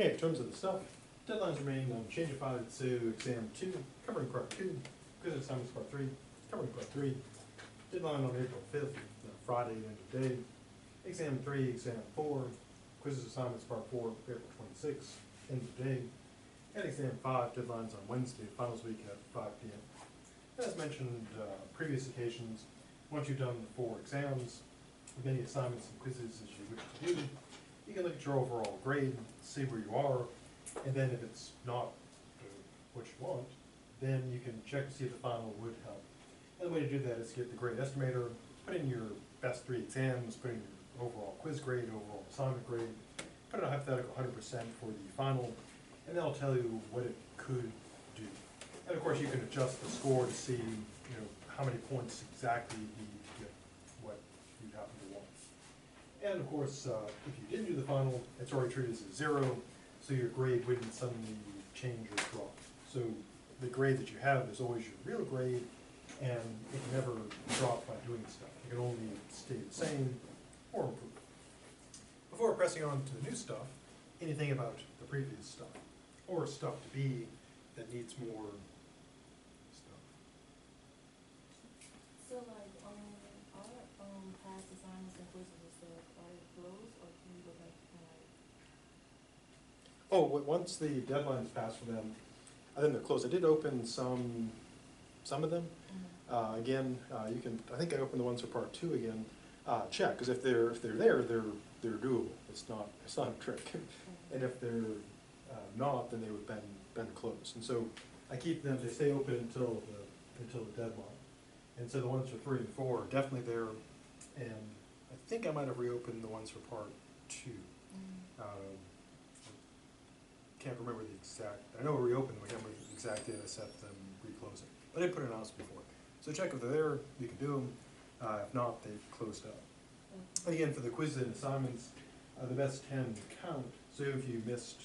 Okay, in terms of the stuff, deadlines remain unchanged to exam 2, covering part 2, quiz assignments part 3, covering part 3, deadline on April 5th, Friday, end of day, exam 3, exam 4, quizzes assignments part 4, April 26th, end of day, and exam 5, deadlines on Wednesday, finals week at 5 p.m. As mentioned previous occasions, once you've done the 4 exams, as many assignments and quizzes as you wish to do, you can look at your overall grade, see where you are, and then if it's not what you want, then you can check to see if the final would help. And the way to do that is to get the grade estimator, put in your best 3 exams, put in your overall quiz grade, overall assignment grade, put in a hypothetical 100% for the final, and that'll tell you what it could do. And of course you can adjust the score to see how many points exactly you need to get what you happen to want. And of course, if you didn't do the final, it's already treated as a 0, so your grade wouldn't suddenly change or drop. So the grade that you have is always your real grade, and it can never drop by doing stuff. It can only stay the same or improve. Before pressing on to the new stuff, anything about the previous stuff, or stuff to be that needs more stuff. So like our past assignments and quizzes and stuff, are they closed or can you go back and like? Oh, once the deadline is passed for them, I think they're closed. I did open some of them. Again, you can. I think I opened the ones for part 2 again. Check, because if they're there, they're doable. It's not a trick. And if they're not, then they would have been closed. And so I keep them. They stay open until the deadline. And so the ones for 3 and 4 are definitely there. And I think I might have reopened the ones for part 2. Can't remember the exact. I know we reopened them. I can't remember the exact date I set them reclosing. But I put an announcement before. So check if they're there. You can do them. If not, they've closed up. And again, for the quizzes and assignments, the best 10 count. So if you missed,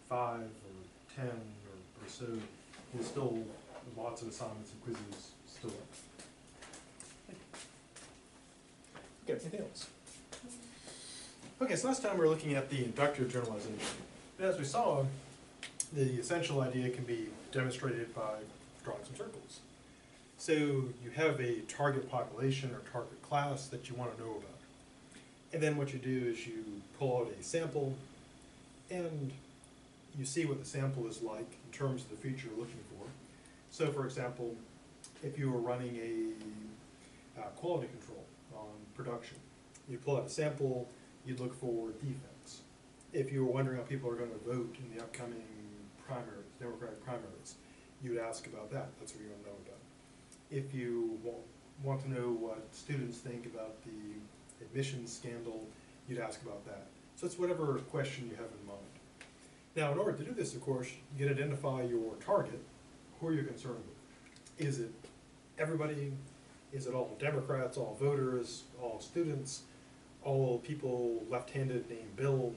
5 or 10 or so, there's still lots of assignments and quizzes still up. Okay, anything else? Okay, so last time we were looking at the inductive generalization. And as we saw, the essential idea can be demonstrated by drawing some circles. So you have a target population or target class that you want to know about. And then what you do is you pull out a sample and you see what the sample is like in terms of the feature you're looking for. So for example, if you were running a quality control on production, you pull out a sample, you'd look for defects. If you were wondering how people are going to vote in the upcoming primaries, Democratic primaries, you would ask about that. That's what you want to know about. If you want to know what students think about the admissions scandal, you'd ask about that. So it's whatever question you have in mind. Now, in order to do this, of course, you can identify your target. Who are you concerned with? Is it everybody? Is it all Democrats, all voters, all students, all people left-handed named Bill?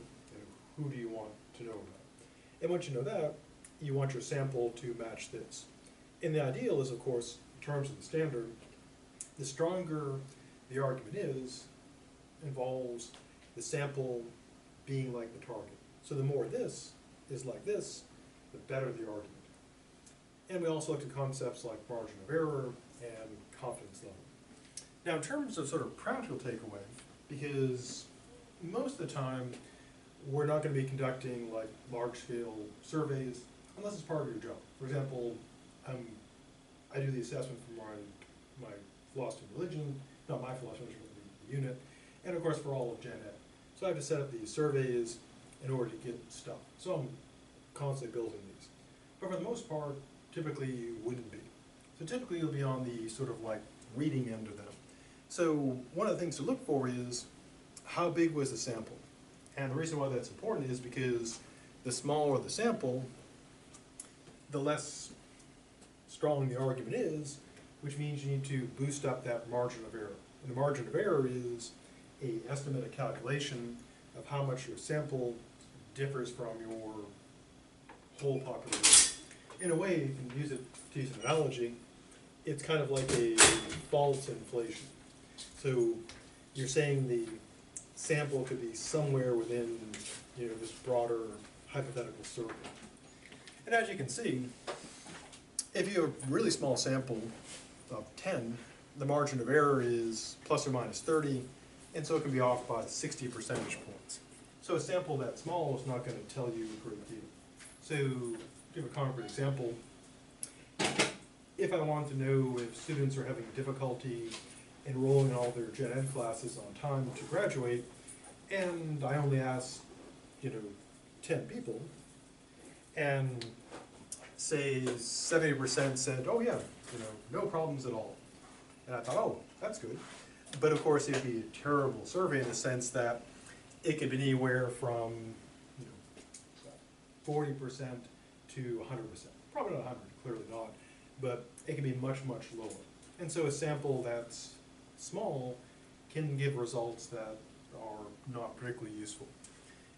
Who do you want to know about? And once you know that, you want your sample to match this. And the ideal is, of course, in terms of the standard, the stronger the argument involves the sample being like the target. So the more this is like this, the better the argument. And we also looked at concepts like margin of error and confidence level. Now in terms of sort of practical takeaway, because most of the time we're not going to be conducting like large-scale surveys unless it's part of your job. For example, I do the assessment for my philosophy of religion, not my philosophy, but the unit, and of course for all of Gen Ed. So I have to set up these surveys in order to get stuff. So I'm constantly building these. But for the most part, typically you wouldn't be. So typically you'll be on the sort of like reading end of them. So one of the things to look for is how big was the sample? And the reason why that's important is because the smaller the sample, the less strong the argument is, which means you need to boost up that margin of error. And the margin of error is an estimated calculation of how much your sample differs from your whole population. In a way, you can use it to use an analogy. It's kind of like a false inflation. So you're saying the sample could be somewhere within this broader hypothetical survey. And as you can see, if you have a really small sample of 10, the margin of error is plus or minus 30, and so it can be off by 60 percentage points. So a sample that small is not going to tell you a great deal. So to give a concrete example, if I want to know if students are having difficulty enrolling in all their gen ed classes on time to graduate, and I only ask, 10 people, and say 70% said, oh yeah, no problems at all. And I thought, oh, that's good. But of course, it'd be a terrible survey in the sense that it could be anywhere from 40% to 100%. Probably not 100, clearly not, but it can be much, much lower. And so a sample that's small can give results that are not particularly useful.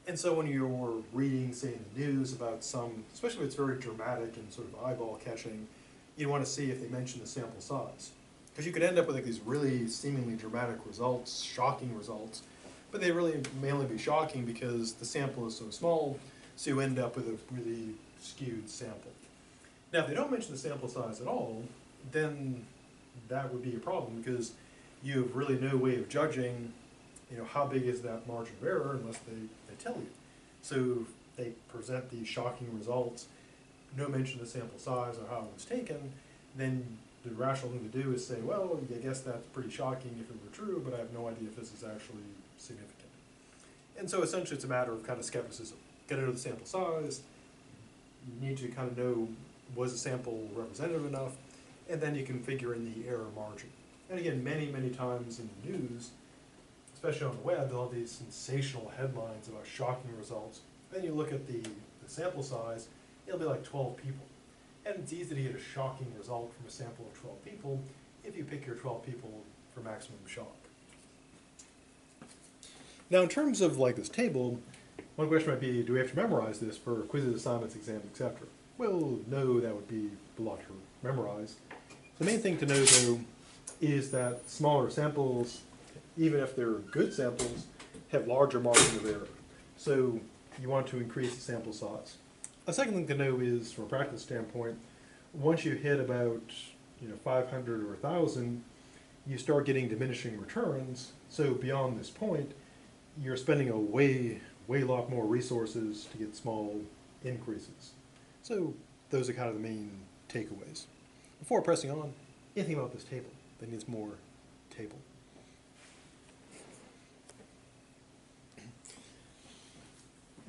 And so when you're reading, say, in the news about some, especially if it's very dramatic and sort of eyeball catching, you want to see if they mention the sample size. Because you could end up with like these really seemingly dramatic results, shocking results, but they really may only be shocking because the sample is so small, so you end up with a really skewed sample. Now, if they don't mention the sample size at all, then that would be a problem because you have really no way of judging, how big is that margin of error unless they tell you. So if they present these shocking results, no mention of the sample size or how it was taken, then the rational thing to do is say, well, I guess that's pretty shocking if it were true, but I have no idea if this is actually significant. And so essentially it's a matter of kind of skepticism. Get to know the sample size, you need to kind of know, was the sample representative enough, and then you can figure in the error margin. And again, many, many times in the news, especially on the web, they'll have these sensational headlines about shocking results. Then you look at the sample size, it'll be like 12 people. And it's easy to get a shocking result from a sample of 12 people if you pick your 12 people for maximum shock. Now in terms of like this table, one question might be, do we have to memorize this for quizzes, assignments, exams, etc.? Well, no, that would be a lot to memorize. The main thing to know though is that smaller samples, even if they're good samples, have larger margin of error. So you want to increase the sample size. A second thing to know is, from a practice standpoint, once you hit about 500 or 1,000, you start getting diminishing returns. So beyond this point, you're spending a way lot more resources to get small increases. So those are kind of the main takeaways. Before pressing on, anything about this table that needs more table?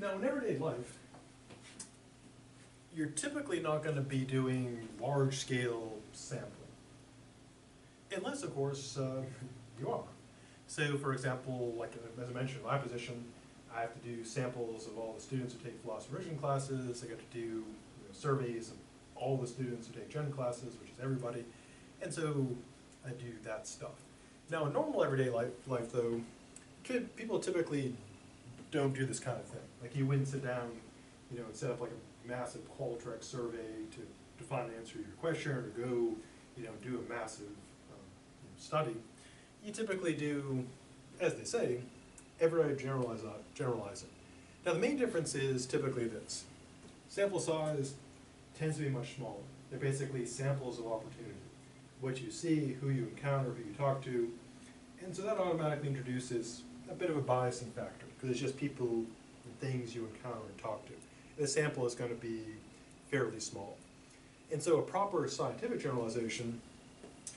Now, in everyday life, you're typically not going to be doing large-scale sampling. Unless, of course, you are. So, for example, like as I mentioned, in my position, I have to do samples of all the students who take philosophy of religion classes. I get to do surveys of all the students who take gen classes, which is everybody. And so I do that stuff. Now, in normal everyday life though, people typically don't do this kind of thing. Like you wouldn't sit down, and set up like a massive Qualtrics survey to find an answer to your question or to go, do a massive study. You typically do, as they say, everyday generalizing. Now the main difference is typically this. Sample size tends to be much smaller. They're basically samples of opportunity. What you see, who you encounter, who you talk to, and so that automatically introduces a bit of a biasing factor, because it's just people and things you encounter and talk to. And the sample is going to be fairly small. And so a proper scientific generalization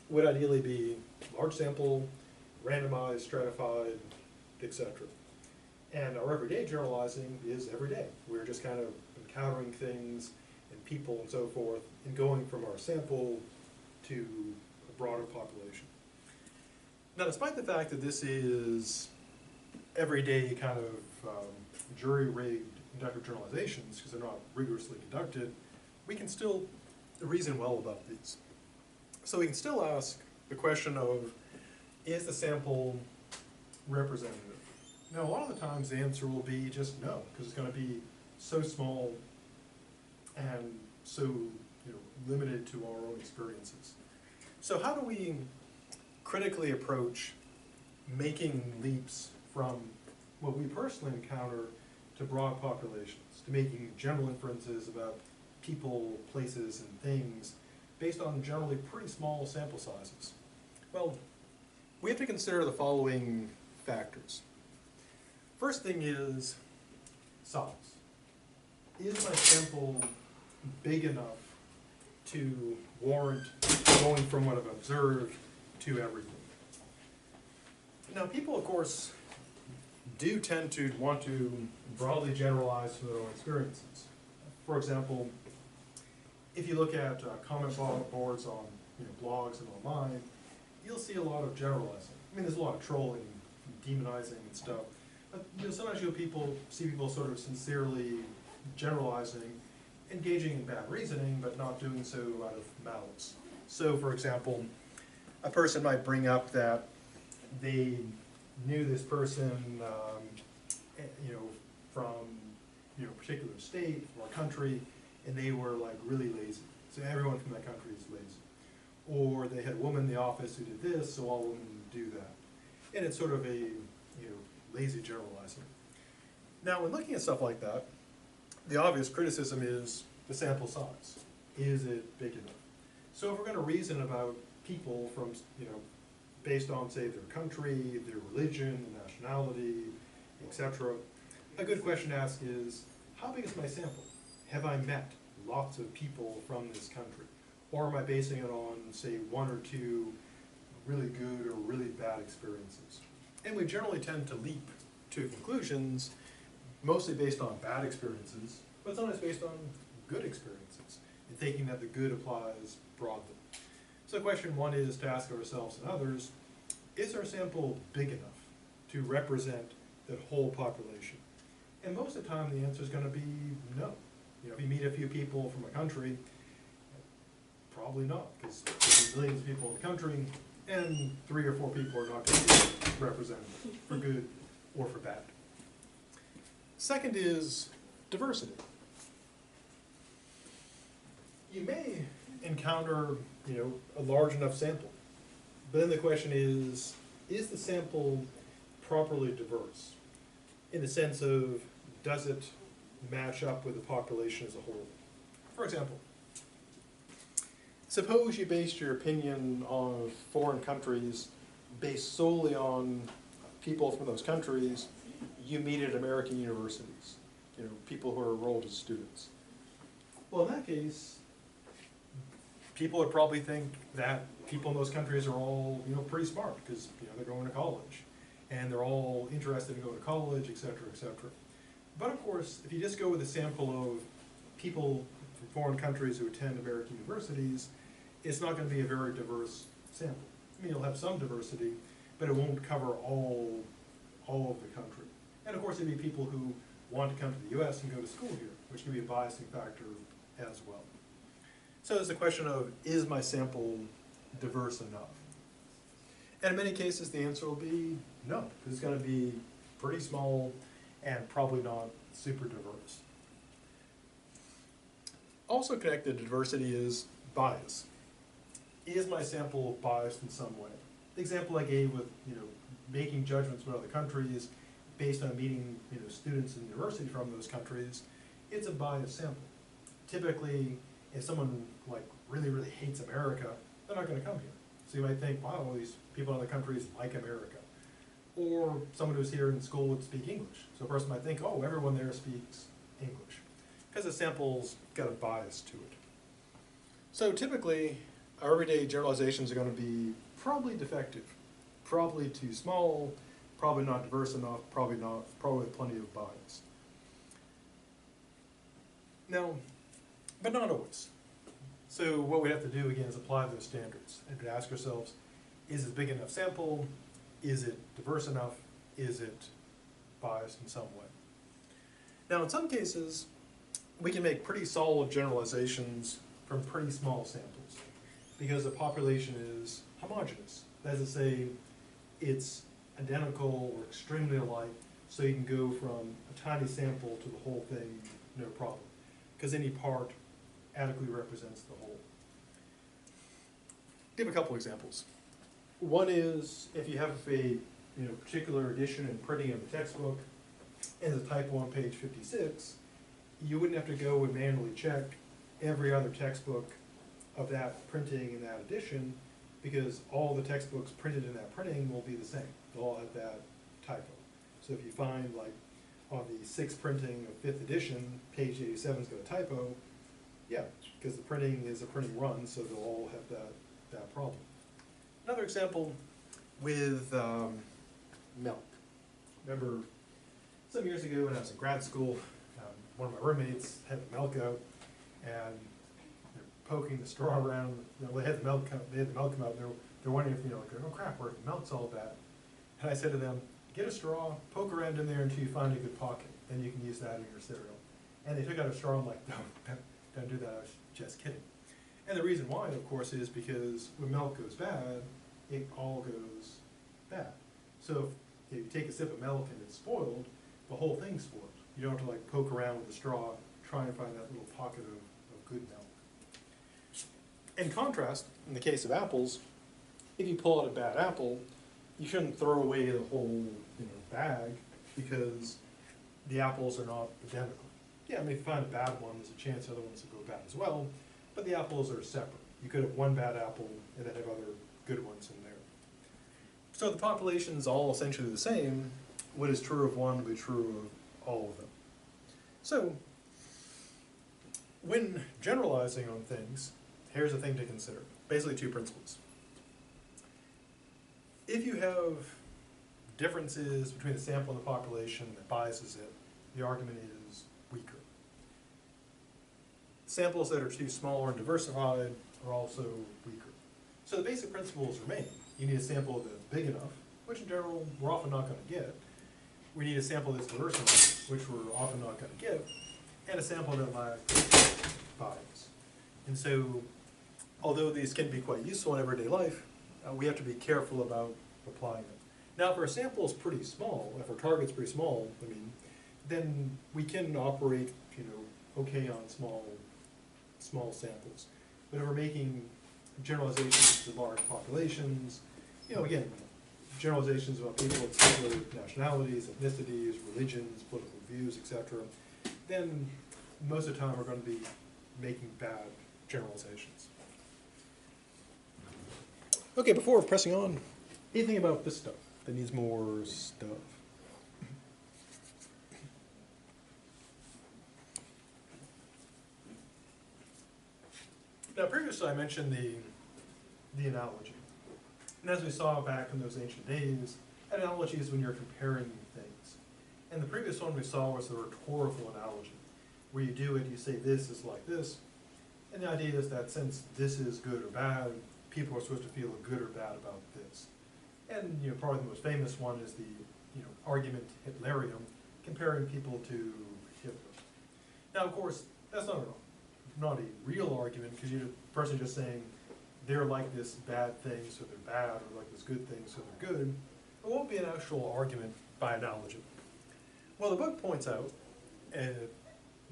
would ideally be large sample, randomized, stratified, etc. And our everyday generalizing is everyday. We're just kind of encountering things and people and so forth, and going from our sample to a broader population. Now, despite the fact that this is everyday kind of jury-rigged inductive generalizations, because they're not rigorously conducted, we can still reason well about these. So we can still ask the question of, is the sample representative? Now, a lot of the times the answer will be just no, because it's going to be so small and so limited to our own experiences. So how do we critically approach making leaps from what we personally encounter to to broad populations, to making general inferences about people, places, and things based on generally pretty small sample sizes? Well, we have to consider the following factors. First thing is size. Is my sample big enough to warrant going from what I've observed to everything? Now, people, of course, do tend to want to broadly generalize from their own experiences. For example, if you look at comment boards on blogs and online, you'll see a lot of generalizing. I mean, there's a lot of trolling, demonizing and stuff. But sometimes see people sort of sincerely generalizing, engaging in bad reasoning, but not doing so out of malice. So, for example, a person might bring up that they knew this person, from a particular state or country, and they were like really lazy. So everyone from that country is lazy. Or they had a woman in the office who did this, so all women do that. And it's sort of a lazy generalizer. Now, when looking at stuff like that, the obvious criticism is the sample size. Is it big enough? So if we're going to reason about people from, based on, say, their country, their religion, their nationality, etc., a good question to ask is, how big is my sample? Have I met lots of people from this country? Or am I basing it on, say, one or two really good or really bad experiences? And we generally tend to leap to conclusions, mostly based on bad experiences, but sometimes based on good experiences, and thinking that the good applies broadly. So question one is to ask ourselves and others, is our sample big enough to represent the whole population? And most of the time the answer is going to be no. If you meet a few people from a country, probably not, because there's millions of people in the country, and 3 or 4 people are not going to be representative for good or for bad. Second is diversity. You may encounter, a large enough sample, but then the question is the sample properly diverse? In the sense of, does it match up with the population as a whole? For example, suppose you based your opinion on foreign countries based solely on people from those countries you meet at American universities, people who are enrolled as students. Well, in that case, people would probably think that people in those countries are all, pretty smart because, they're going to college and they're all interested in going to college, et cetera, et cetera. But of course, if you just go with a sample of people from foreign countries who attend American universities, it's not going to be a very diverse sample. I mean, you'll have some diversity, but it won't cover all of the country. And of course, there'd be people who want to come to the US and go to school here, which can be a biasing factor as well. So there's a question of, is my sample diverse enough? And in many cases, the answer will be no, because it's going to be pretty small and probably not super diverse. Also connected to diversity is bias. Is my sample biased in some way? The example I gave with, making judgments about other countries based on meeting, students in university from those countries, it's a biased sample. Typically, if someone really, really hates America, they're not going to come here. So you might think, wow, all these people in other countries like America. Or someone who's here in school would speak English. So a person might think, oh, everyone there speaks English. Because the sample's got a bias to it. So typically, our everyday generalizations are going to be probably defective, probably too small, probably not diverse enough, probably with plenty of bias. Now, but not always. So what we have to do again is apply those standards and to ask ourselves, is it big enough sample? Is it diverse enough? Is it biased in some way? Now in some cases, we can make pretty solid generalizations from pretty small samples because the population is homogeneous. That is to say, it's identical or extremely alike, so you can go from a tiny sample to the whole thing, no problem, because any part adequately represents the whole. Give a couple examples. One is if you have a particular edition and printing of a textbook, and there's a typo on page 56, you wouldn't have to go and manually check every other textbook of that printing and that edition, because all the textbooks printed in that printing will be the same. They'll all have that typo. So if you find, like, on the 6th printing of 5th edition, page 87's got a typo, yeah, because the printing is a printing run, so they'll all have that problem. Another example with milk. Remember, some years ago when I was in grad school, one of my roommates had the milk out, and they're poking the straw around. You know, they had the milk come out. They're wondering if, like, oh crap, where the milk's all bad. And I said to them, get a straw, poke around in there until you find a good pocket. Then you can use that in your cereal. And they took out a straw. I'm like, don't do that. I was just kidding. And the reason why, of course, is because when milk goes bad, it all goes bad. So if you take a sip of milk and it's spoiled, the whole thing's spoiled. You don't have to, like, poke around with the straw, try and find that little pocket of good milk. In contrast, in the case of apples, if you pull out a bad apple, you shouldn't throw away the whole bag, because the apples are not identical. Yeah, I mean, if you find a bad one, there's a chance other ones will go bad as well, but the apples are separate. You could have one bad apple and then have other good ones in there. So the population's all essentially the same. What is true of one will be true of all of them. So, when generalizing on things, here's a thing to consider. Basically 2 principles. If you have differences between the sample and the population that biases it, the argument is weaker. Samples that are too small or diversified are also weaker. So the basic principles remain. You need a sample that's big enough, which in general we're often not going to get. We need a sample that's diverse enough, which we're often not going to get, and a sample that lacks bias. And so, although these can be quite useful in everyday life, we have to be careful about applying them. Now, if our sample is pretty small, if our target's pretty small, then we can operate, okay on small samples. But if we're making generalizations to large populations, again, generalizations about people of similar nationalities, ethnicities, religions, political views, etc., then most of the time we're going to be making bad generalizations. Okay, before pressing on, anything about this stuff that needs more stuff? Now, previously I mentioned the analogy. And as we saw back in those ancient days, an analogy is when you're comparing things. And the previous one we saw was the rhetorical analogy, where you do it, you say this is like this, and the idea is that since this is good or bad, people are supposed to feel good or bad about this. And probably the most famous one is the argument Hitlerium, comparing people to Hitler. Now, of course, that's not a real argument, because you're the person just saying they're like this bad thing, so they're bad, or like this good thing, so they're good. It won't be an actual argument by analogy. Well, the book points out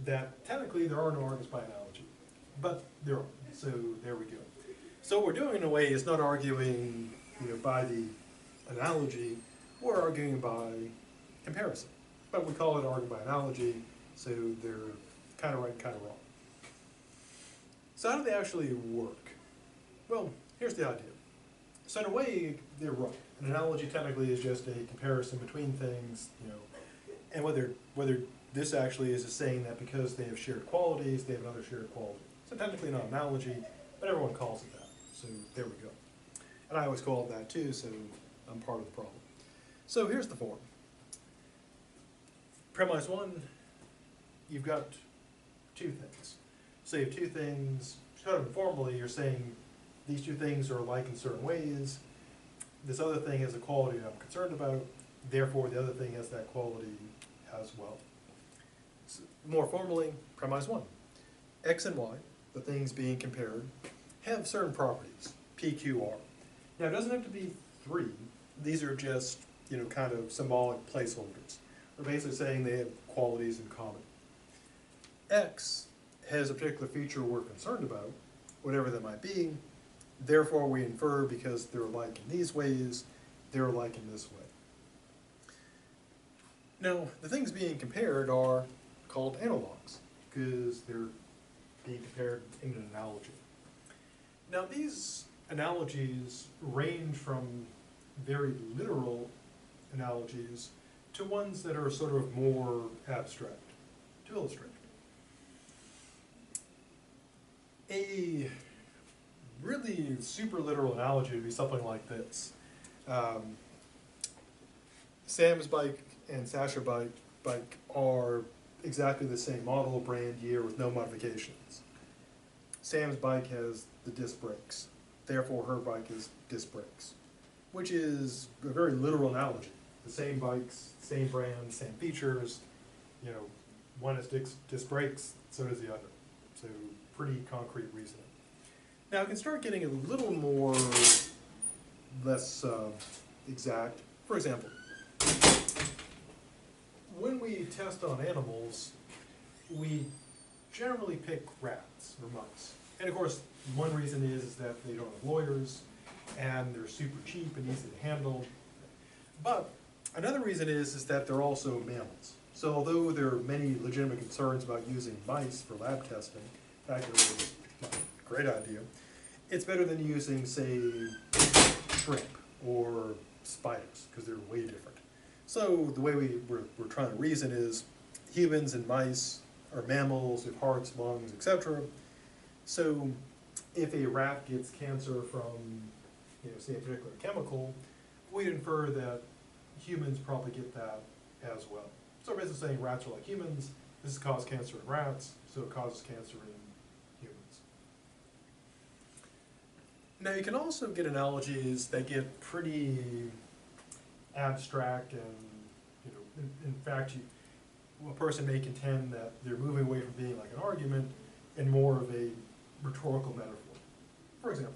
that technically there are no arguments by analogy, but there are. So there we go. So what we're doing in a way is not arguing, by the analogy. We're arguing by comparison, but we call it arguing by analogy. So they're kind of right, kind of wrong. So how do they actually work? Well, here's the idea. So in a way, they're right. An analogy technically is just a comparison between things, and whether this actually is saying that because they have shared qualities, they have another shared quality. So technically not an analogy, but everyone calls it that. So there we go. And I always call it that too, so I'm part of the problem. So here's the form. Premise 1, you've got 2 things. So you have 2 things, kind of informally, you're saying these 2 things are alike in certain ways. This other thing has a quality I'm concerned about, therefore the other thing has that quality as well. So more formally, premise 1. X and Y, the things being compared, have certain properties, P, Q, R. Now it doesn't have to be 3. These are just, kind of symbolic placeholders. We're basically saying they have qualities in common. X has a particular feature we're concerned about, whatever that might be. Therefore, we infer because they're alike in these ways, they're alike in this way. Now, the things being compared are called analogs, because they're being compared in an analogy. Now, these analogies range from very literal analogies to ones that are sort of more abstract. To illustrate, a really super literal analogy would be something like this. Sam's bike and Sasha's bike are exactly the same model, brand, year, with no modifications. Sam's bike has the disc brakes, therefore her bike is disc brakes, which is a very literal analogy. The same bikes, same brand, same features, you know, one has disc brakes, so does the other. So pretty concrete reasoning. Now, it can start getting a little more less exact. For example, when we test on animals, we generally pick rats or mice. And of course, one reason is that they don't have lawyers, and they're super cheap and easy to handle. But another reason is that they're also mammals. So although there are many legitimate concerns about using mice for lab testing, in fact, it's a great idea, it's better than using, say, shrimp or spiders, because they're way different. So the way we're trying to reason is humans and mice are mammals with hearts, lungs, etc. So if a rat gets cancer from, you know, say, a particular chemical, we'd infer that humans probably get that as well. So we're basically saying rats are like humans, this has caused cancer in rats, so it causes cancer in humans. Now, you can also get analogies that get pretty abstract, and you know, in fact, a person may contend that they're moving away from being like an argument and more of a rhetorical metaphor. For example,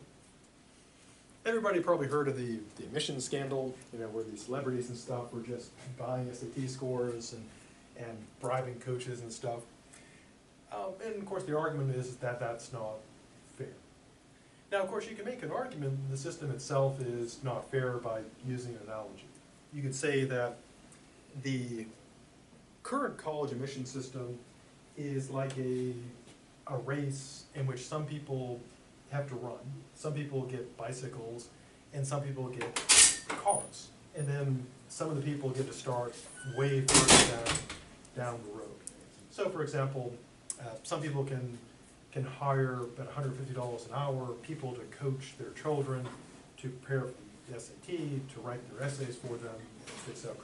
everybody probably heard of the emissions scandal, you know, where these celebrities and stuff were just buying SAT scores and bribing coaches and stuff. And of course, the argument is that that's not fair. Now, of course, you can make an argument that the system itself is not fair by using an analogy. You could say that the current college admission system is like a race in which some people have to run, some people get bicycles, and some people get cars. And then some of the people get to start way further down the road. So for example, some people can hire about $150 an hour people to coach their children, to prepare for the SAT, to write their essays for them, etc.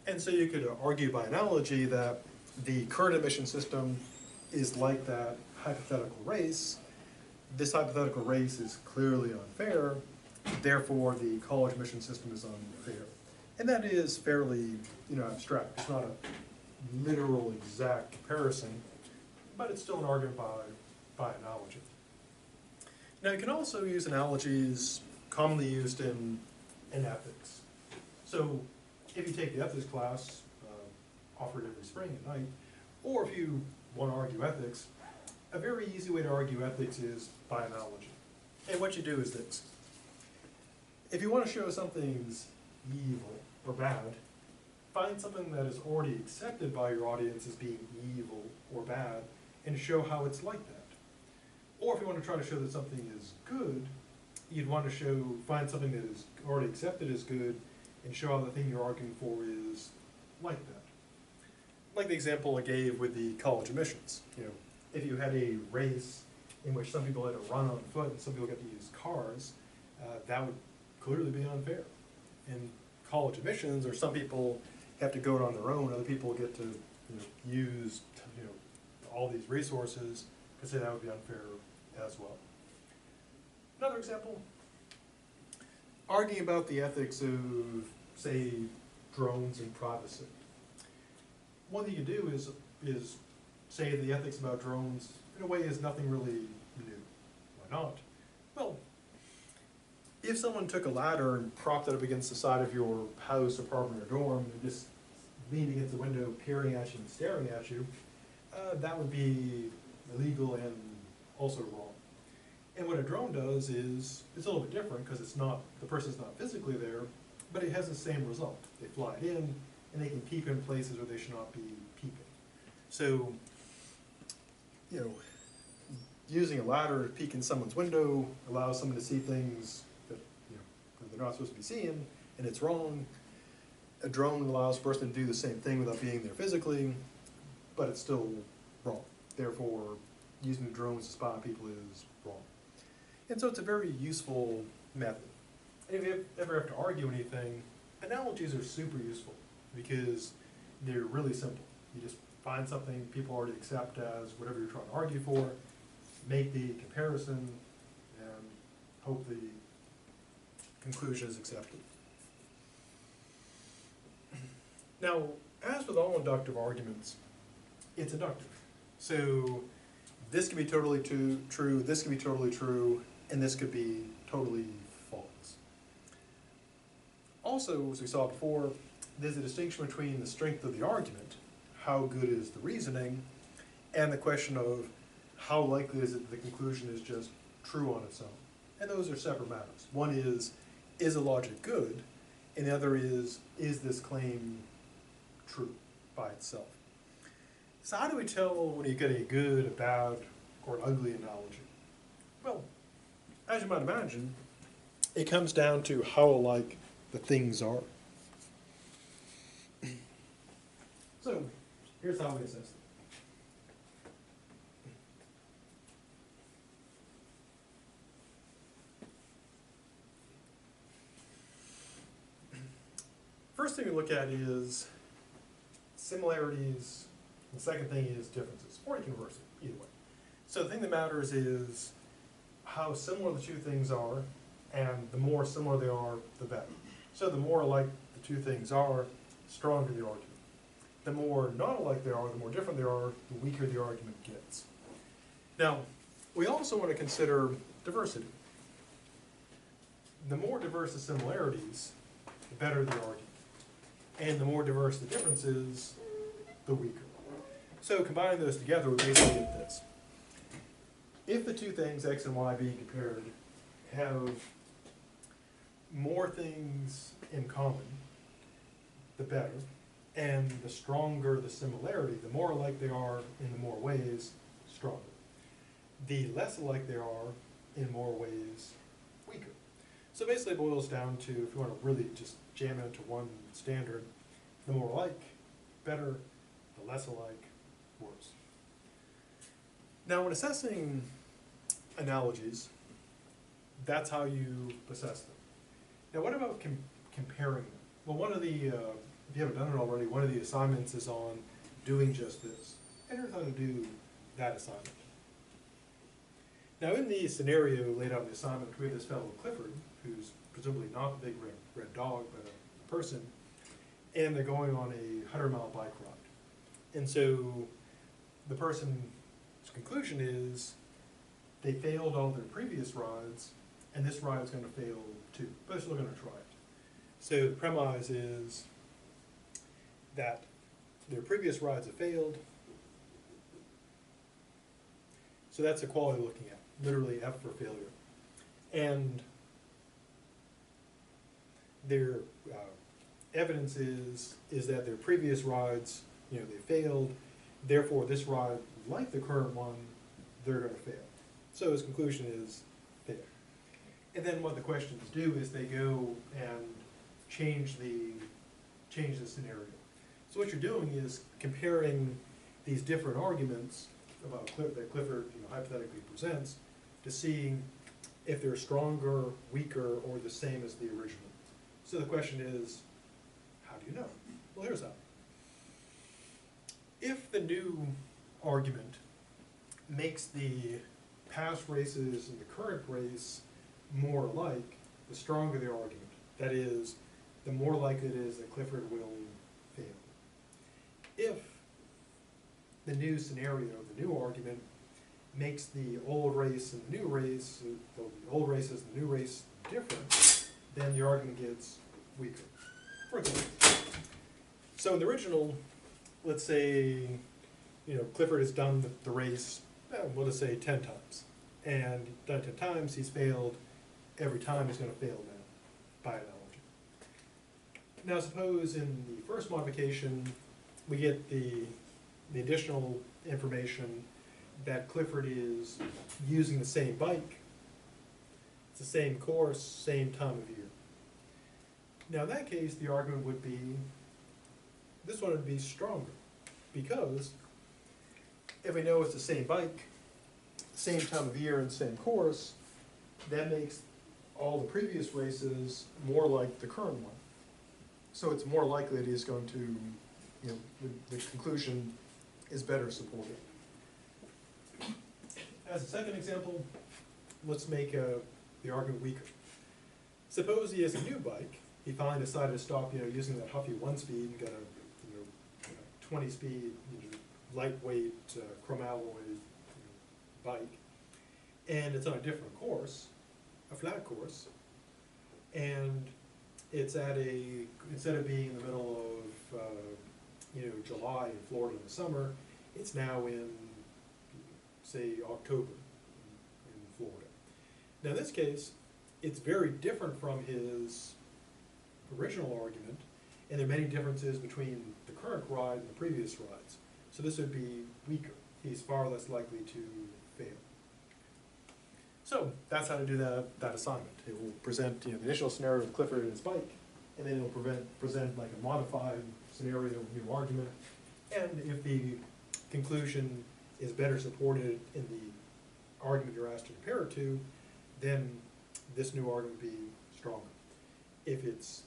And so you could argue by analogy that the current admission system is like that hypothetical race. This hypothetical race is clearly unfair, therefore the college admission system is unfair. And that is fairly, you know, abstract. It's not a literal exact comparison, but it's still an argument by analogy. Now, you can also use analogies commonly used in ethics. So if you take the ethics class, offered every spring at night, or if you want to argue ethics, a very easy way to argue ethics is by analogy. And what you do is this. If you want to show something's evil or bad, find something that is already accepted by your audience as being evil or bad, and show how it's like that. Or if you want to try to show that something is good, you'd want to find something that is already accepted as good, and show how the thing you're arguing for is like that. Like the example I gave with the college admissions. You know, if you had a race in which some people had to run on foot and some people get to use cars, that would clearly be unfair. In college admissions, or some people have to go it on their own, other people get to use all these resources, I say that would be unfair as well. Another example, arguing about the ethics of, say, drones and privacy. One thing you do is say the ethics about drones, in a way, is nothing really new. Why not? Well, if someone took a ladder and propped it up against the side of your house, apartment, or dorm, and just leaned against the window, peering at you and staring at you, that would be illegal and also wrong. And what a drone does is, it's a little bit different because it's not, the person's not physically there, but it has the same result. They fly it in, and they can peep in places where they should not be peeping. So, you know, using a ladder to peek in someone's window allows someone to see things that, you know, that they're not supposed to be seeing, and it's wrong. A drone allows a person to do the same thing without being there physically, but it's still wrong. Therefore, using drones to spy on people is wrong. And so it's a very useful method. If you ever have to argue anything, analogies are super useful because they're really simple. You just find something people already accept as whatever you're trying to argue for, make the comparison, and hope the conclusion is accepted. Now, as with all inductive arguments, it's inductive. So this can be totally true, this can be totally true, and this could be totally false. Also, as we saw before, there's a distinction between the strength of the argument, how good is the reasoning, and the question of how likely is it that the conclusion is just true on its own. And those are separate matters. One is the logic good? And the other is this claim true by itself? So how do we tell when you get a good, a bad, or an ugly analogy? Well, as you might imagine, it comes down to how alike the things are. So here's how we assess them. First thing we look at is similarities. The second thing is differences, or you can reverse it, either way. So the thing that matters is how similar the two things are, and the more similar they are, the better. So the more alike the two things are, the stronger the argument. The more not alike they are, the more different they are, the weaker the argument gets. Now, we also want to consider diversity. The more diverse the similarities, the better the argument. And the more diverse the differences, the weaker. So combining those together, we basically get this. If the two things, x and y being compared, have more things in common, the better. And the stronger the similarity, the more alike they are in the more ways, stronger. The less alike they are in more ways, weaker. So basically it boils down to, if you want to really just jam it into one standard, the more alike, better, the less alike, worse. Now when assessing analogies, that's how you assess them. Now what about comparing them? Well, one of the, if you haven't done it already, one of the assignments is on doing just this. And here's how to do that assignment. Now in the scenario laid out in the assignment, we have this fellow Clifford, who's presumably not a big red dog, but a person, and they're going on a 100-mile bike ride. And so the person's conclusion is they failed all their previous rides, and this ride is going to fail too, but they're still going to try it. So the premise is that their previous rides have failed, so that's the quality we're looking at, literally F for failure. And their evidence is that their previous rides, they failed, therefore this ride, like the current one, they're going to fail. So his conclusion is fail. And then what the questions do is they go and change the scenario. So what you're doing is comparing these different arguments about that Clifford hypothetically presents to see if they're stronger, weaker, or the same as the original. So the question is, how do you know? Well, here's how. If the new argument makes the past races and the current race more alike, the stronger the argument. That is, the more likely it is that Clifford will fail. If the new scenario, the new argument, makes the old race and the new race, the old races and the new race different, then the argument gets weaker. For example, so in the original, let's say, Clifford has done the race, we'll just say 10 times. And done 10 times, he's failed. Every time he's going to fail now, by analogy. Now suppose in the first modification, we get the additional information that Clifford is using the same bike, it's the same course, same time of year. Now in that case, the argument would be, this one would be stronger, because if we know it's the same bike, same time of year and same course, that makes all the previous races more like the current one. So it's more likely that he's going to, you know, the conclusion is better supported. As a second example, let's make the argument weaker. Suppose he has a new bike. He finally decided to stop, using that Huffy 1-speed and got a 20-speed, lightweight, chromalloy bike, and it's on a different course, a flat course, and it's at instead of being in the middle of July in Florida in the summer, it's now in, say, October in Florida. Now in this case, it's very different from his original argument, and there are many differences between the current ride and the previous rides. So this would be weaker. He's far less likely to fail. So that's how to do that assignment. It will present the initial scenario of Clifford and his bike, and then it will present like a modified scenario with new argument. And if the conclusion is better supported in the argument you're asked to compare it to, then this new argument would be stronger. If it's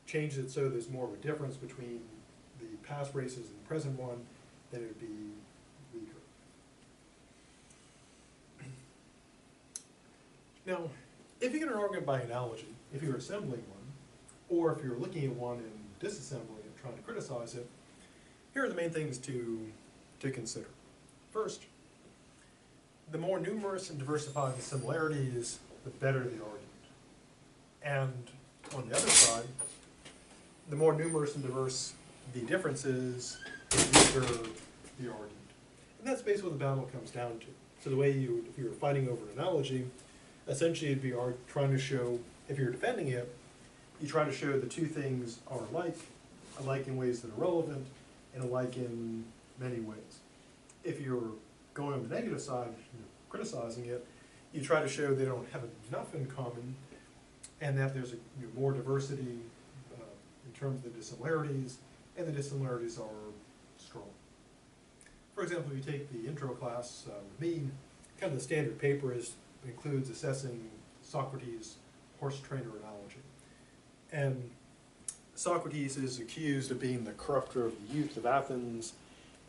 changes it so there's more of a difference between the past races and the present one, then it would be weaker. Now, if you get an argument by analogy, if you're assembling one, or if you're looking at one and disassembling it, trying to criticize it, here are the main things to consider. First, the more numerous and diversified the similarities, the better the argument. And on the other side, the more numerous and diverse the differences, the weaker the argument. And that's basically what the battle comes down to. So the way if you were fighting over an analogy, essentially it'd be trying to show, if you're defending it, you try to show the two things are alike in ways that are relevant, and alike in many ways. If you're going on the negative side, criticizing it, you try to show they don't have enough in common, and that there's more diversity in terms of the dissimilarities, and the dissimilarities are strong. For example, if you take the intro class with me, kind of the standard paper includes assessing Socrates' horse trainer analogy. And Socrates is accused of being the corrupter of the youth of Athens,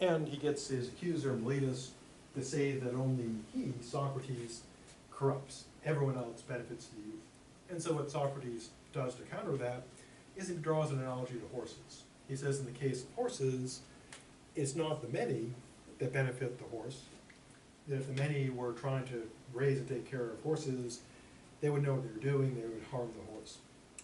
and he gets his accuser, Miletus, to say that only he, Socrates, corrupts. Everyone else benefits the youth. And so what Socrates does to counter that is he draws an analogy to horses. He says in the case of horses, it's not the many that benefit the horse. That if the many were trying to raise and take care of horses, they would know what they were doing, they would harm the horse.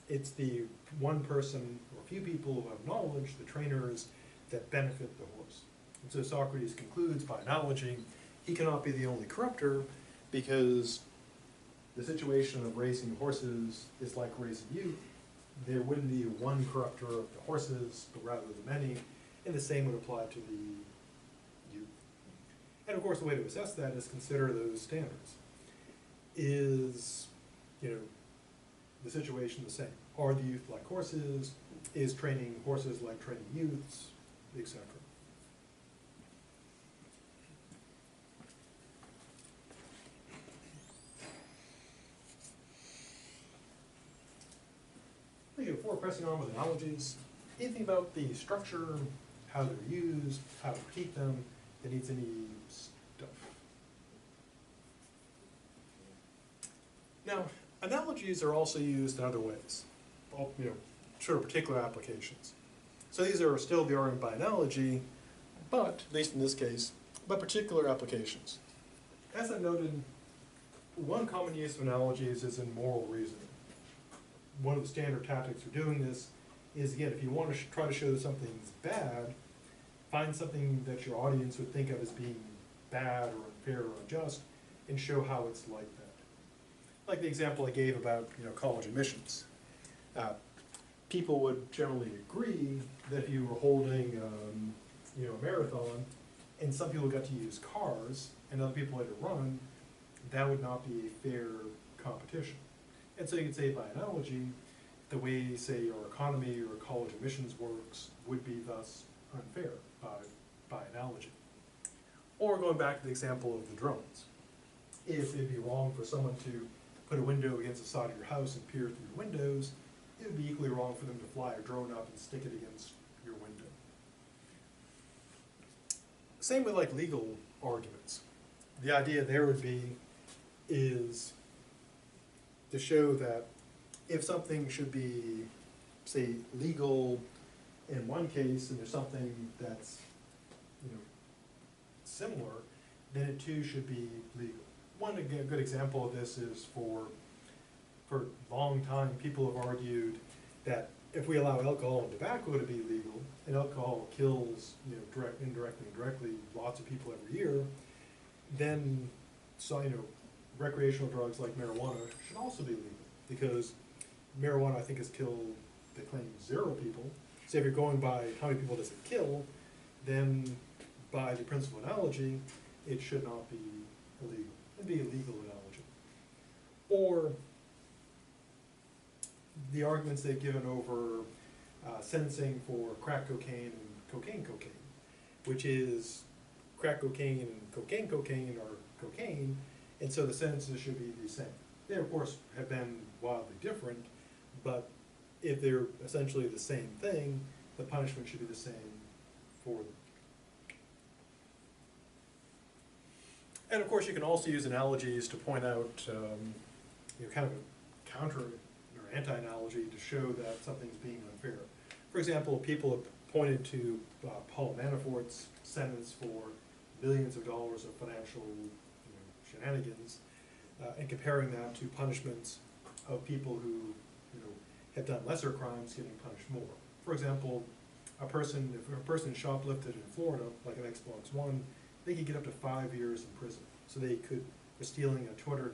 It's the one person or few people who have knowledge, the trainers, that benefit the horse. And so Socrates concludes by analogy, he cannot be the only corrupter, because the situation of raising horses is like raising youth. There wouldn't be one corrupter of the horses, but rather the many, and the same would apply to the youth. And of course, the way to assess that is consider those standards. Is, the situation the same? Are the youth like horses? Is training horses like training youths, etc.? Before pressing on with analogies, anything about the structure, how they're used, how to critique them, that needs any stuff? Now, analogies are also used in other ways, sort of particular applications. So these are still the argument by analogy, but, at least in this case, but particular applications. As I noted, one common use of analogies is in moral reasoning. One of the standard tactics for doing this is, again, if you want to try to show that something's bad, find something that your audience would think of as being bad or unfair or unjust, and show how it's like that. Like the example I gave about college admissions. people would generally agree that if you were holding, a marathon, and some people got to use cars, and other people had to run, that would not be a fair competition. And so you could say by analogy, the way, say, our economy or college admissions works would be thus unfair by analogy. Or going back to the example of the drones. If it'd be wrong for someone to put a window against the side of your house and peer through the windows, it would be equally wrong for them to fly a drone up and stick it against your window. Same with like legal arguments. The idea there would be is to show that if something should be, say, legal in one case and there's something that's, similar, then it too should be legal. One good example of this is for a long time, people have argued that if we allow alcohol and tobacco to be legal, and alcohol kills, indirectly and directly, lots of people every year, then, recreational drugs like marijuana should also be legal, because marijuana, I think, has killed, they claim, 0 people. So if you're going by how many people does it kill, then by the principal analogy, it should not be illegal. It'd be a legal analogy. Or the arguments they've given over sentencing for crack cocaine and cocaine, which is crack cocaine and cocaine are cocaine, and so the sentences should be the same. They, of course, have been wildly different, but if they're essentially the same thing, the punishment should be the same for them. And of course, you can also use analogies to point out, kind of a counter or anti-analogy to show that something's being unfair. For example, people have pointed to Paul Manafort's sentence for billions of dollars of financial shenanigans, and comparing that to punishments of people who have done lesser crimes getting punished more. For example, if a person shoplifted in Florida, like an Xbox One, they could get up to 5 years in prison. So they could, for stealing a $299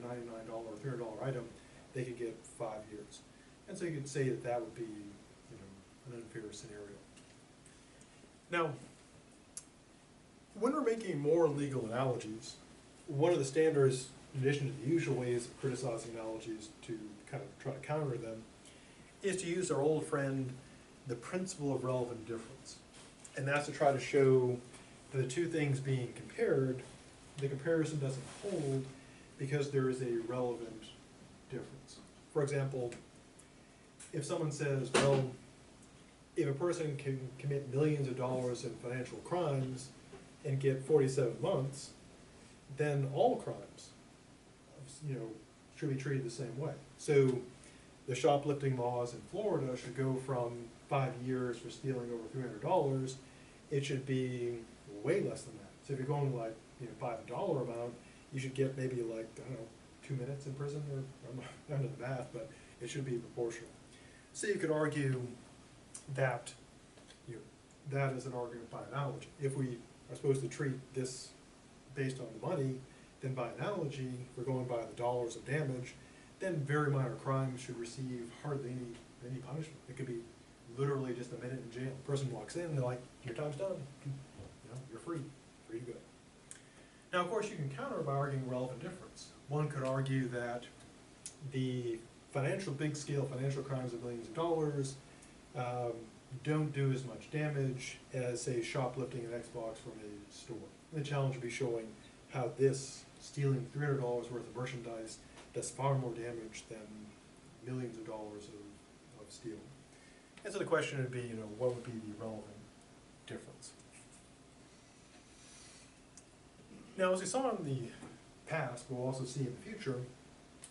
or $300 item, they could get 5 years. And so you could say that that would be, an unfair scenario. Now, when we're making more legal analogies, one of the standards, in addition to the usual ways of criticizing analogies to kind of try to counter them, is to use our old friend, the principle of relevant difference. And that's to try to show that the two things being compared, the comparison doesn't hold because there is a relevant difference. For example, if someone says, well, if a person can commit millions of dollars in financial crimes and get 47 months, then all crimes, should be treated the same way. So the shoplifting laws in Florida should go from 5 years for stealing over $300. It should be way less than that. So if you're going like, by the dollar amount, you should get maybe like, 2 minutes in prison, or I'm not the math, but it should be proportional. So you could argue that, that is an argument by analogy. If we are supposed to treat this based on the money, then by analogy, if we're going by the dollars of damage, then very minor crimes should receive hardly any punishment. It could be literally just a minute in jail. The person walks in, and they're like, your time's done. You're free to go. Now, of course, you can counter by arguing relevant difference. One could argue that the big-scale financial crimes of millions of dollars don't do as much damage as, say, shoplifting an Xbox from a store. And the challenge would be showing how this stealing $300 worth of merchandise does far more damage than millions of dollars of stealing. And so the question would be, what would be the relevant difference? Now, as we saw in the past, we'll also see in the future,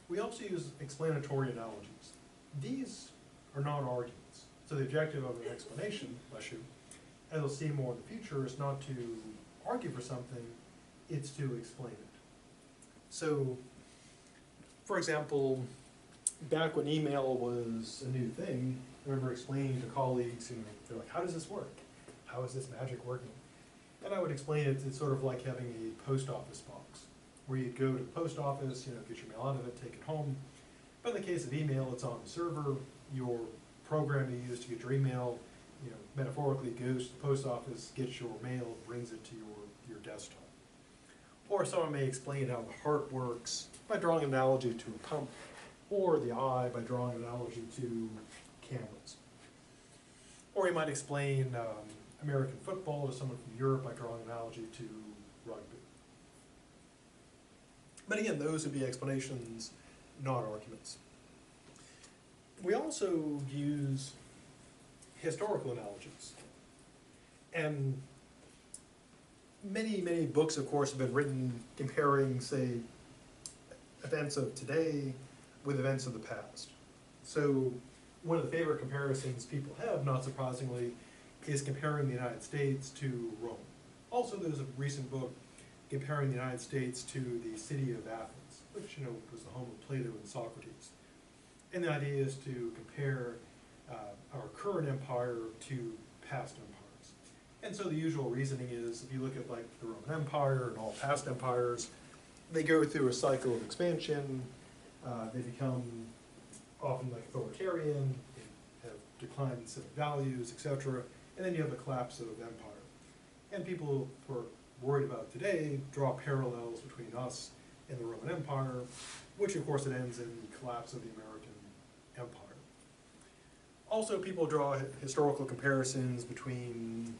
we also use explanatory analogies. These are not arguments. So the objective of an explanation lesson, as we'll see more in the future, is not to argue for something, it's to explain it. So, for example, back when email was a new thing, I remember explaining to colleagues, they're like, how does this work? How is this magic working? And I would explain it, it's sort of like having a post office box, where you go to the post office, get your mail out of it, take it home. But in the case of email, it's on the server, your program you use to get your email, you know, metaphorically goes to the post office, gets your mail, brings it to your desktop. Or someone may explain how the heart works by drawing an analogy to a pump, or the eye by drawing an analogy to cameras. Or you might explain American football to someone from Europe by drawing an analogy to rugby. But again, those would be explanations, not arguments. We also use historical analogies. And many books, of course, have been written comparing, say, events of today with events of the past. So one of the favorite comparisons people have, not surprisingly, is comparing the United States to Rome. Also, there's a recent book comparing the United States to the city of Athens, which, you know, was the home of Plato and Socrates. And the idea is to compare our current empire to past empires. And so the usual reasoning is, if you look at like the Roman Empire and all past empires, they go through a cycle of expansion, they become often like authoritarian, they have decline in civic values, etc., and then you have a collapse of empire. And people who are worried about today draw parallels between us and the Roman Empire, which of course it ends in the collapse of the American Empire. Also, people draw historical comparisons between,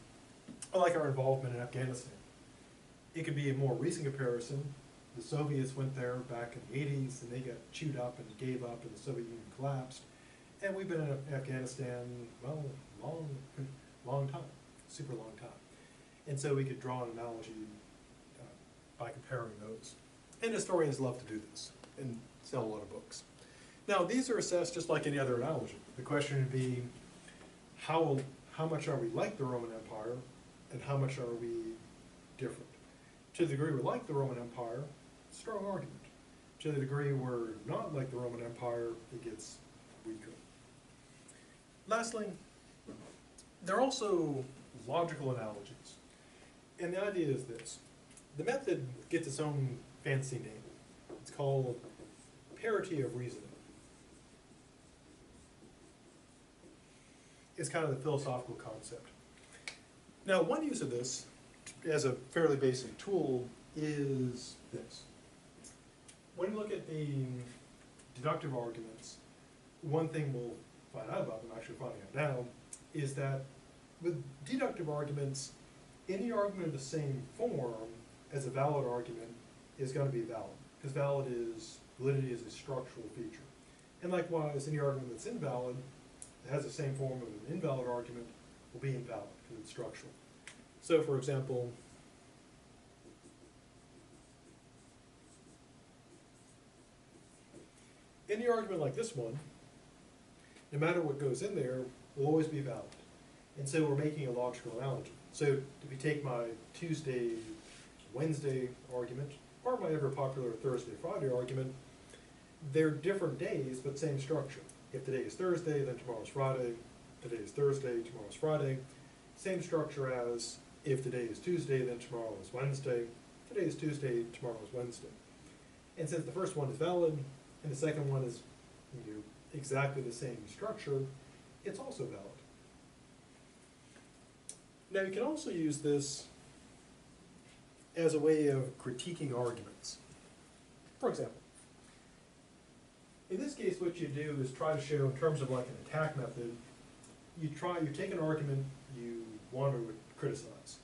like our involvement in Afghanistan. It could be a more recent comparison. The Soviets went there back in the 80s, and they got chewed up and gave up, and the Soviet Union collapsed. And we've been in Afghanistan, well, long time, super long time. And so we could draw an analogy by comparing those. And historians love to do this and sell a lot of books. Now, these are assessed just like any other analogy. The question would be, how much are we like the Roman Empire, and how much are we different? To the degree we're like the Roman Empire, strong argument. To the degree we're not like the Roman Empire, it gets weaker. Lastly, there are also logical analogies. And the idea is this. The method gets its own fancy name. It's called parity of reasoning. It's kind of the philosophical concept. Now, one use of this as a fairly basic tool is this. When you look at the deductive arguments, one thing we'll find out about, I'm actually finding out now, is that with deductive arguments, any argument of the same form as a valid argument is going to be valid, because validity is a structural feature. And likewise, any argument that's invalid, that has the same form of an invalid argument, will be invalid, because it's structural. So, for example, any argument like this one, no matter what goes in there, will always be valid. And so we're making a logical analogy. So if you take my Tuesday, Wednesday argument, or my ever popular Thursday, Friday argument, they're different days, but same structure. If today is Thursday, then tomorrow's Friday. Today is Thursday, tomorrow's Friday. Same structure as if today is Tuesday, then tomorrow is Wednesday. Today is Tuesday, tomorrow is Wednesday. And since the first one is valid, and the second one is exactly the same structure, it's also valid. Now you can also use this as a way of critiquing arguments. For example, in this case what you do is try to show, in terms of like an attack method, you take an argument you want to criticize.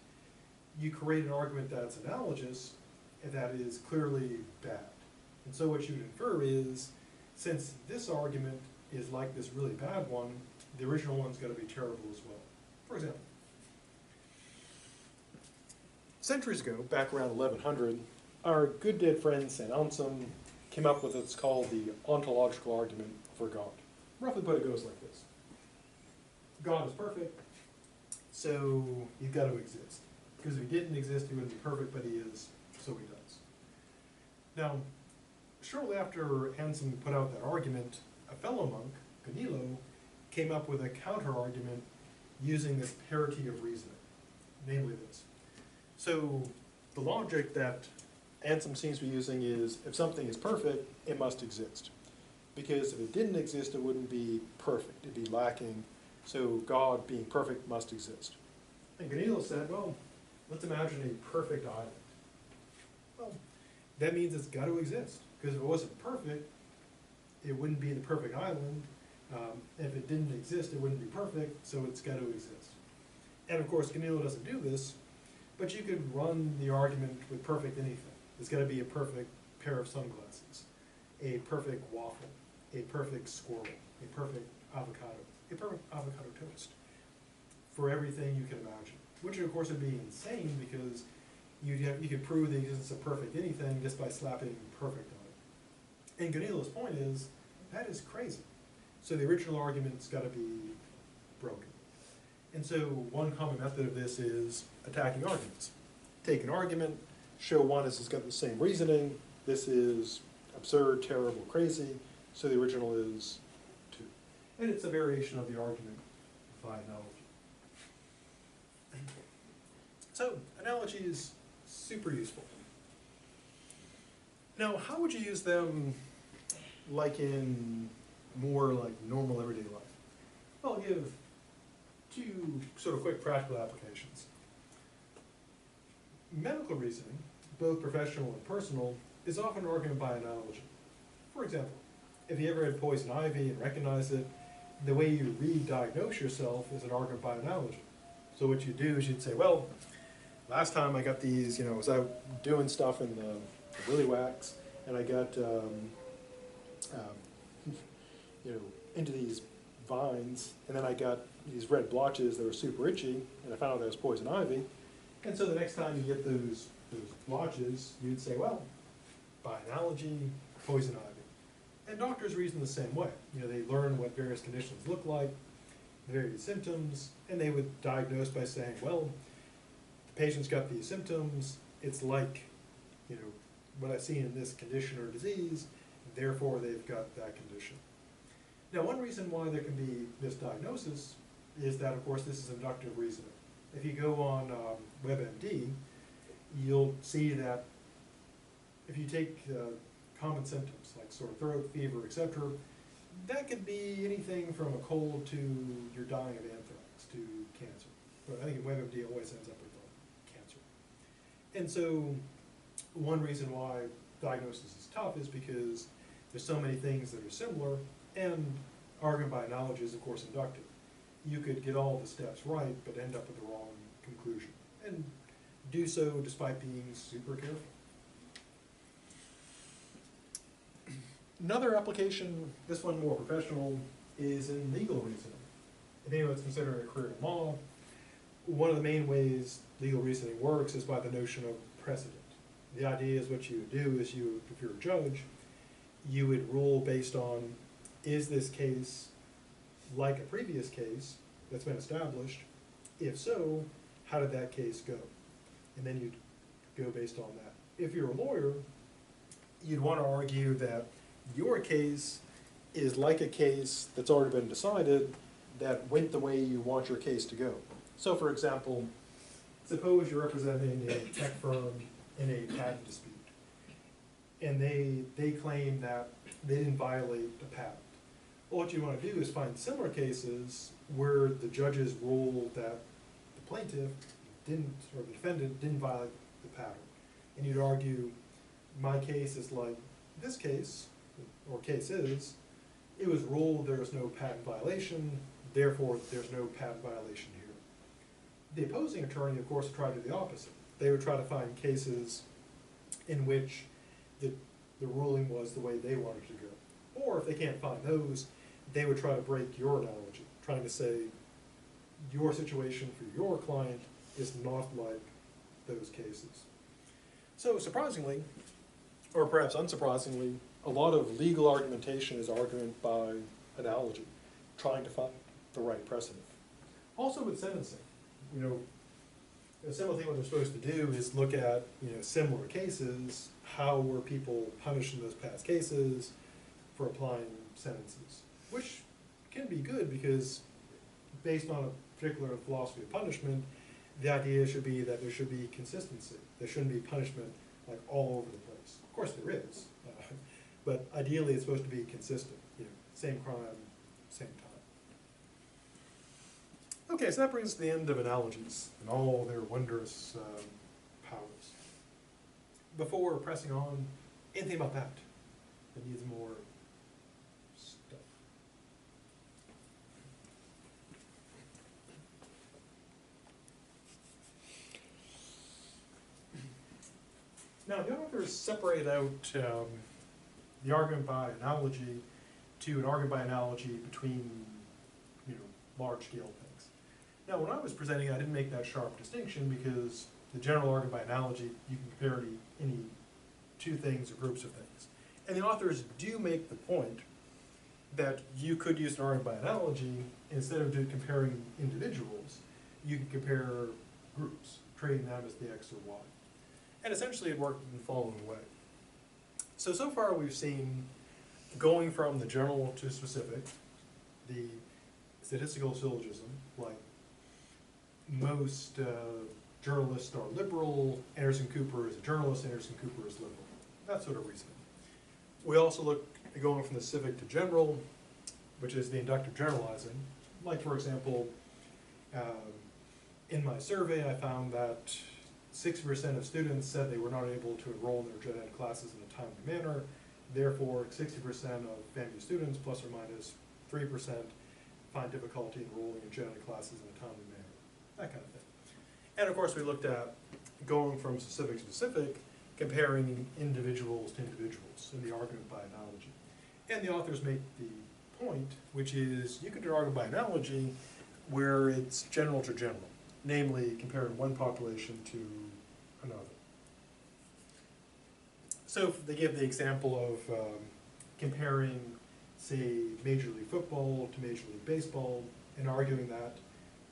You create an argument that's analogous and that is clearly bad. And so what you would infer is, since this argument is like this really bad one, the original one's going to be terrible as well. For example, centuries ago, back around 1100, our good dead friend St. Anselm came up with what's called the ontological argument for God. Roughly put, it goes like this. God is perfect, so he's got to exist. Because if he didn't exist, he wouldn't be perfect, but he is, so he does. Now, shortly after Anselm put out that argument, a fellow monk, Ganilo, came up with a counter-argument using this parity of reasoning, namely this. So the logic that Anselm seems to be using is, if something is perfect, it must exist. because if it didn't exist, it wouldn't be perfect, it'd be lacking, so God being perfect must exist. And Ganilo said, well, let's imagine a perfect island. Well, that means it's got to exist, because if it wasn't perfect, it wouldn't be the perfect island. If it didn't exist, it wouldn't be perfect, so it's got to exist. And of course, Ganilo doesn't do this, but you could run the argument with perfect anything. There's got to be a perfect pair of sunglasses, a perfect waffle, a perfect squirrel, a perfect avocado toast, for everything you can imagine. Which of course would be insane, because you could prove the existence of perfect anything just by slapping perfect on it. And Ganilo's point is, that is crazy. So the original argument's got to be broken. And so one common method of this is attacking arguments. Take an argument, show one has got the same reasoning, this is absurd, terrible, crazy, so the original is 2. And it's a variation of the argument by analogy. So, analogy is super useful. Now, how would you use them like in more like normal everyday life? Well, I'll give 2 sort of quick practical applications. Medical reasoning, both professional and personal, is often argued by analogy. For example, if you ever had poison ivy and recognized it, the way you re-diagnose yourself is an argument by analogy. So what you do is you'd say, well, last time I got these, I was out doing stuff in the willy wax, and I got, into these vines, and then I got these red blotches that were super itchy, and I found out that was poison ivy. And so the next time you get those blotches, you'd say, well, by analogy, poison ivy. And doctors reason the same way. They learn what various conditions look like, the various symptoms, and they would diagnose by saying, well, the patient's got these symptoms, it's like, what I've seen in this condition or disease, therefore they've got that condition. Now, one reason why there can be misdiagnosis is that, of course, this is inductive reasoning. If you go on WebMD, you'll see that if you take common symptoms like sore throat, fever, etc., that could be anything from a cold to you're dying of anthrax to cancer. But I think WebMD always ends up with cancer. And so one reason why diagnosis is tough is because there's so many things that are similar, and argument by analogy is, of course, inductive. You could get all the steps right, but end up with the wrong conclusion, and do so despite being super careful. Another application, this one more professional, is in legal reasoning. If anyone's considering a career in law, one of the main ways legal reasoning works is by the notion of precedent. The idea is what you would do is if you're a judge, you would rule based on, is this case like a previous case that's been established? If so, how did that case go? And then you'd go based on that. If you're a lawyer, you'd want to argue that your case is like a case that's already been decided that went the way you want your case to go. So for example, suppose you're representing a tech firm in a patent dispute, and they claim that they didn't violate the patent. Well, what you want to do is find similar cases where the judges ruled that the plaintiff didn't, or the defendant didn't violate the patent. And you'd argue, my case is like this case, or cases, it was ruled there was no patent violation, therefore there's no patent violation here. The opposing attorney, of course, would try to do the opposite. They would try to find cases in which the ruling was the way they wanted to go. Or if they can't find those, they would try to break your analogy, trying to say your situation for your client is not like those cases. So surprisingly, or perhaps unsurprisingly, a lot of legal argumentation is argument by analogy, trying to find the right precedent. Also with sentencing, a similar thing what they're supposed to do is look at similar cases, how were people punished in those past cases for applying sentences, which can be good because based on a particular philosophy of punishment, the idea should be that there should be consistency. There shouldn't be punishment like all over the place. Of course there is, but ideally it's supposed to be consistent. same crime, same time. Okay, so that brings us to the end of analogies and all their wondrous powers. Before pressing on, anything about that needs more stuff? Now, the authors separate out the argument by analogy to an argument by analogy between, large-scale things. Now, when I was presenting, I didn't make that sharp distinction because the general argument by analogy, you can compare to any two things or groups of things. And the authors do make the point that you could use an argument by analogy, instead of comparing individuals, you can compare groups, treating them as the X or Y. And essentially it worked in the following way. So far we've seen going from the general to specific, the statistical syllogism, like most journalists are liberal, Anderson Cooper is a journalist, Anderson Cooper is liberal. That sort of reasoning. We also look at going from the specific to general, which is the inductive generalizing. Like, for example, in my survey I found that 60% of students said they were not able to enroll in their gen ed classes in a timely manner. Therefore, 60% of FAMU students, plus or minus 3%, find difficulty enrolling in gen ed classes in a timely manner. That kind of thing. And of course, we looked at going from specific to specific, comparing individuals to individuals in the argument by analogy. And the authors make the point, which is you can do an argument by analogy where it's general to general, namely comparing one population to another. So if they give the example of comparing, say, Major League Football to Major League Baseball, and arguing that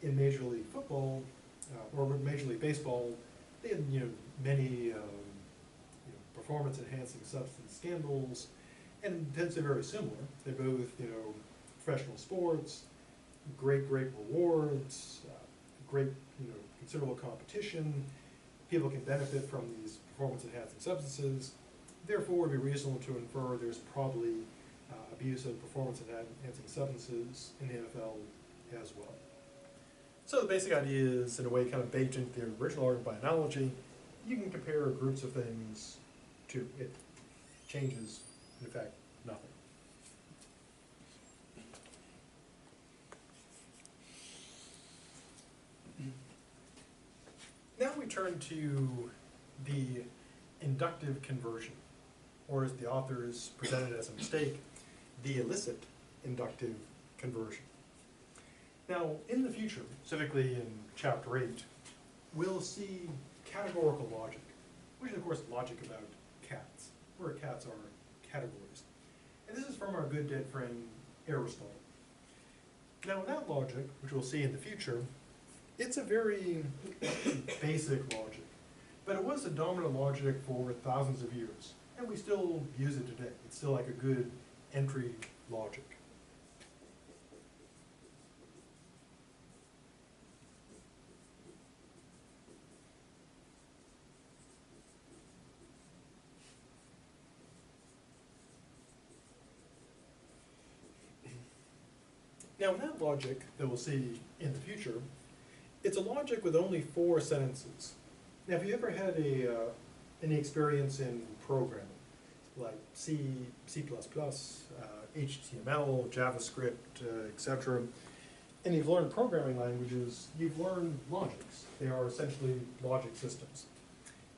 in Major League Football, or Major League Baseball, they had many performance-enhancing substance scandals, and tends to be very similar. They're both professional sports, great rewards, great considerable competition. People can benefit from these performance-enhancing substances. Therefore, it would be reasonable to infer there's probably abuse of performance-enhancing substances in the NFL as well. So the basic idea is, in a way, kind of baked into the original argument by analogy. You can compare groups of things to it. Changes, in effect, nothing. Now we turn to the inductive conversion, or as the authors presented as a mistake, the illicit inductive conversion. Now, in the future, specifically in Chapter 8, we'll see categorical logic, which is, of course, logic about cats, where cats are categories. And this is from our good dead friend Aristotle. Now, that logic, which we'll see in the future, it's a very basic logic, but it was a dominant logic for thousands of years, and we still use it today. It's still like a good entry logic. Now, in that logic that we'll see in the future, it's a logic with only 4 sentences. Now, have you ever had any experience in programming, like C, C++, HTML, JavaScript, etc., and you've learned programming languages, you've learned logics. They are essentially logic systems.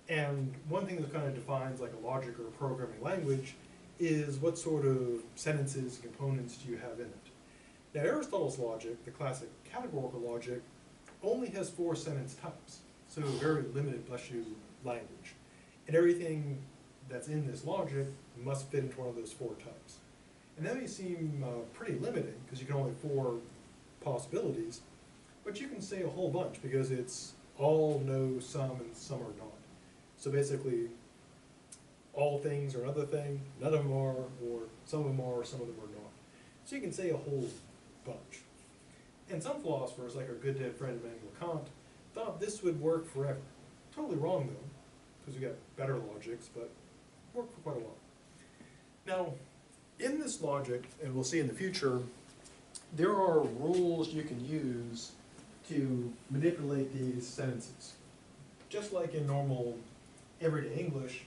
And one thing that kind of defines like a logic or a programming language is what sort of sentences and components do you have in it. Now, Aristotle's logic, the classic categorical logic, only has 4 sentence types, so a very limited, bless you, language. And everything that's in this logic must fit into one of those 4 types. And that may seem pretty limiting, because you can only have 4 possibilities, but you can say a whole bunch, because it's all, no, some, and some are not. So basically, all things are another thing, none of them are, or some of them are, some of them are not. So you can say a whole bunch. And some philosophers, like our good dead friend Immanuel Kant, thought this would work forever. Totally wrong, though, because we got better logics, but worked for quite a while. Now, In this logic, and we'll see in the future, there are rules you can use to manipulate these sentences. Just like in normal everyday English,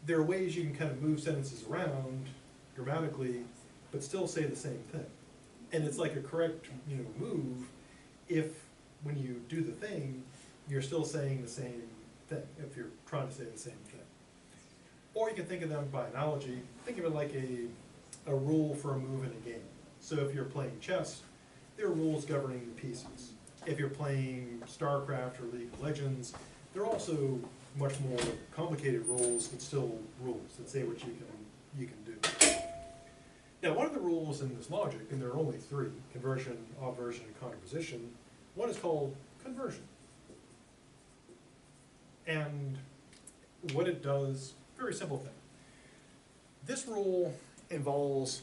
there are ways you can kind of move sentences around grammatically, but still say the same thing. And it's like a correct, move if when you do the thing, you're still saying the same thing, if you're trying to say the same thing. Or you can think of them by analogy. Think of it like a rule for a move in a game. So if you're playing chess, there are rules governing the pieces. If you're playing StarCraft or League of Legends, there are also much more complicated rules, but still rules that say what you can do. Now, one of the rules in this logic, and there are only three, conversion, obversion, and contraposition, one is called conversion. And what it does, very simple thing. This rule involves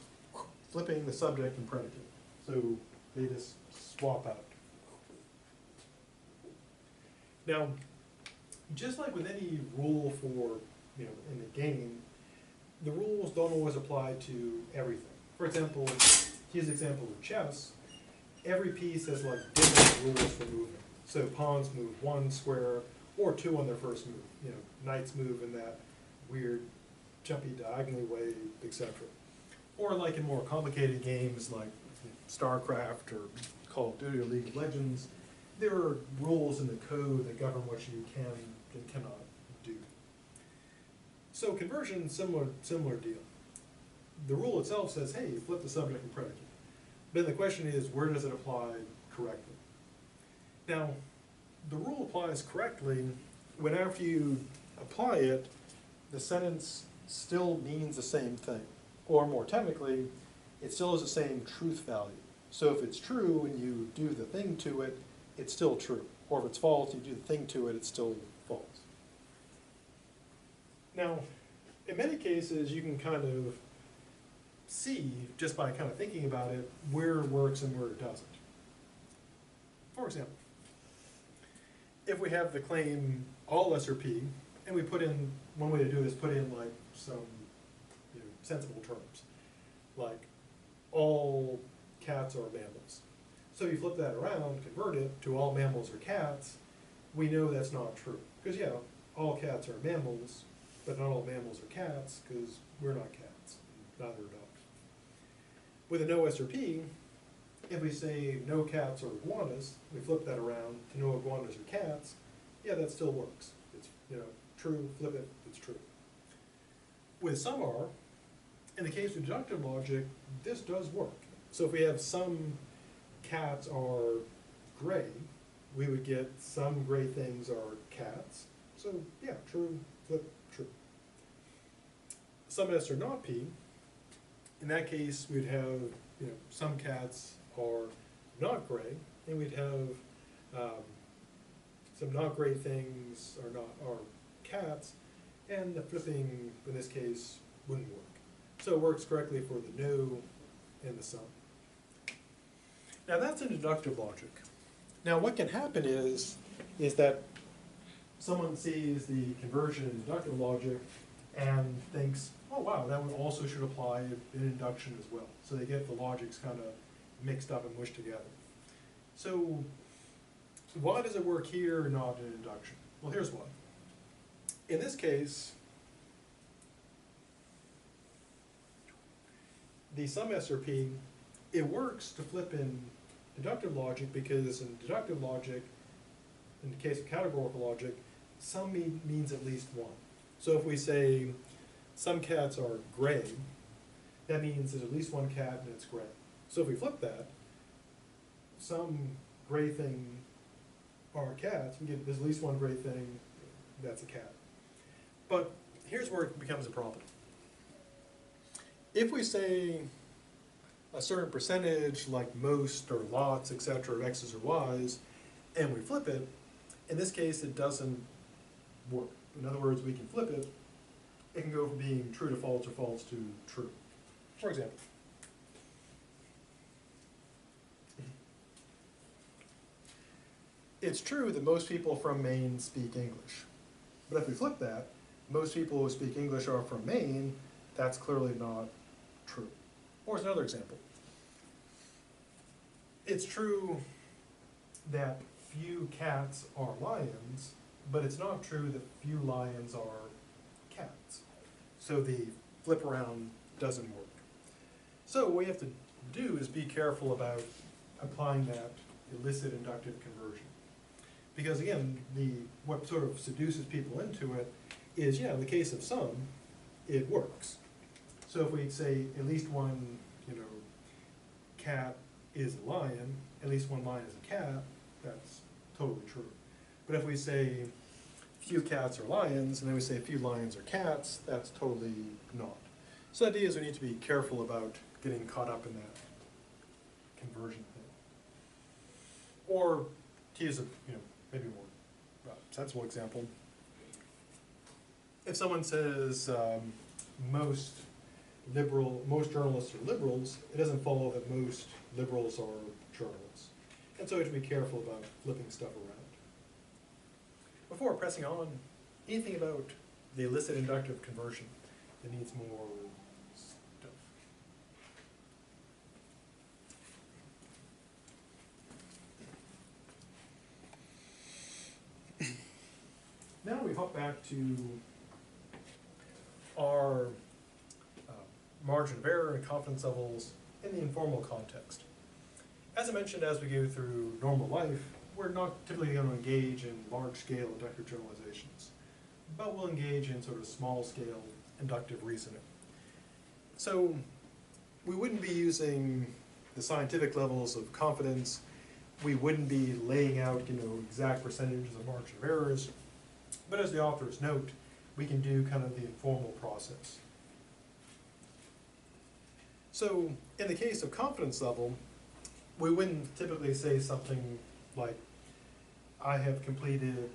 flipping the subject and predicate. So they just swap out. Now, just like with any rule for, in the game, the rules don't always apply to everything. For example, here's an example of chess. Every piece has like different rules for moving. So pawns move one square or two on their first move. Knights move in that weird, jumpy, diagonally way, etc. Or like in more complicated games like StarCraft or Call of Duty or League of Legends, there are rules in the code that govern what you can and cannot do. So conversion, similar deal. The rule itself says, hey, flip the subject and predicate. Then the question is, where does it apply correctly? Now, the rule applies correctly when after you apply it, the sentence still means the same thing. Or more technically, it still has the same truth value. So if it's true and you do the thing to it, it's still true. Or if it's false, you do the thing to it, it's still false. Now, in many cases, you can kind of see, just by kind of thinking about it, where it works and where it doesn't. For example, if we have the claim all S are P, and we put in, one way to do it is put in like some sensible terms, like all cats are mammals. So you flip that around, convert it to all mammals are cats, we know that's not true. Because all cats are mammals, but not all mammals are cats, because we're not cats, neither are dogs. With a no S or P, if we say no cats are iguanas, we flip that around to no iguanas are cats, that still works. It's true, flip it, it's true. With some are, in the case of deductive logic, this does work. So if we have some cats are gray, we would get some gray things are cats. So true, flip, true. Some S are not P. In that case, we'd have some cats are not gray, and we'd have some not gray things are cats, and the flipping in this case wouldn't work. So it works correctly for the no and the some. Now that's in deductive logic. Now what can happen is that someone sees the conversion in deductive logic and thinks, oh wow, that one also should apply in induction as well. So they get the logics kind of mixed up and mushed together. So why does it work here and not in induction? Well, here's why. In this case, the sum S or P, it works to flip in deductive logic because in deductive logic, in the case of categorical logic, sum means at least one. So if we say some cats are gray, that means there's at least one cat and it's gray. So if we flip that, some gray thing are cats, we get there's at least one gray thing, that's a cat. But here's where it becomes a problem. If we say a certain percentage, like most or lots, etc., of x's or y's, and we flip it, in this case it doesn't work. In other words, we can flip it, it can go from being true to false or false to true. For example, it's true that most people from Maine speak English. But if we flip that, most people who speak English are from Maine, that's clearly not true. Or here's another example. It's true that few cats are lions, but it's not true that few lions are cats. So the flip around doesn't work. So what we have to do is be careful about applying that illicit inductive conversion. Because again, what sort of seduces people into it is, yeah, in the case of some, it works. So if we say at least one, cat is a lion, at least one lion is a cat, that's totally true. But if we say few cats are lions, and then we say few lions are cats, that's totally not. So the idea is we need to be careful about getting caught up in that conversion thing. Or to use a maybe more sensible example, if someone says most journalists are liberals, it doesn't follow that most liberals are journalists. And so we have to be careful about flipping stuff around. Before pressing on, anything about the illicit inductive conversion that needs more stuff? Now we hop back to our margin of error and confidence levels in the informal context. As I mentioned, as we go through normal life, we're not typically going to engage in large-scale inductive generalizations, but we'll engage in sort of small-scale inductive reasoning. So we wouldn't be using the scientific levels of confidence. We wouldn't be laying out, exact percentages of margin of errors. But as the authors note, we can do kind of the informal process. So in the case of confidence level, we wouldn't typically say something like, I have completed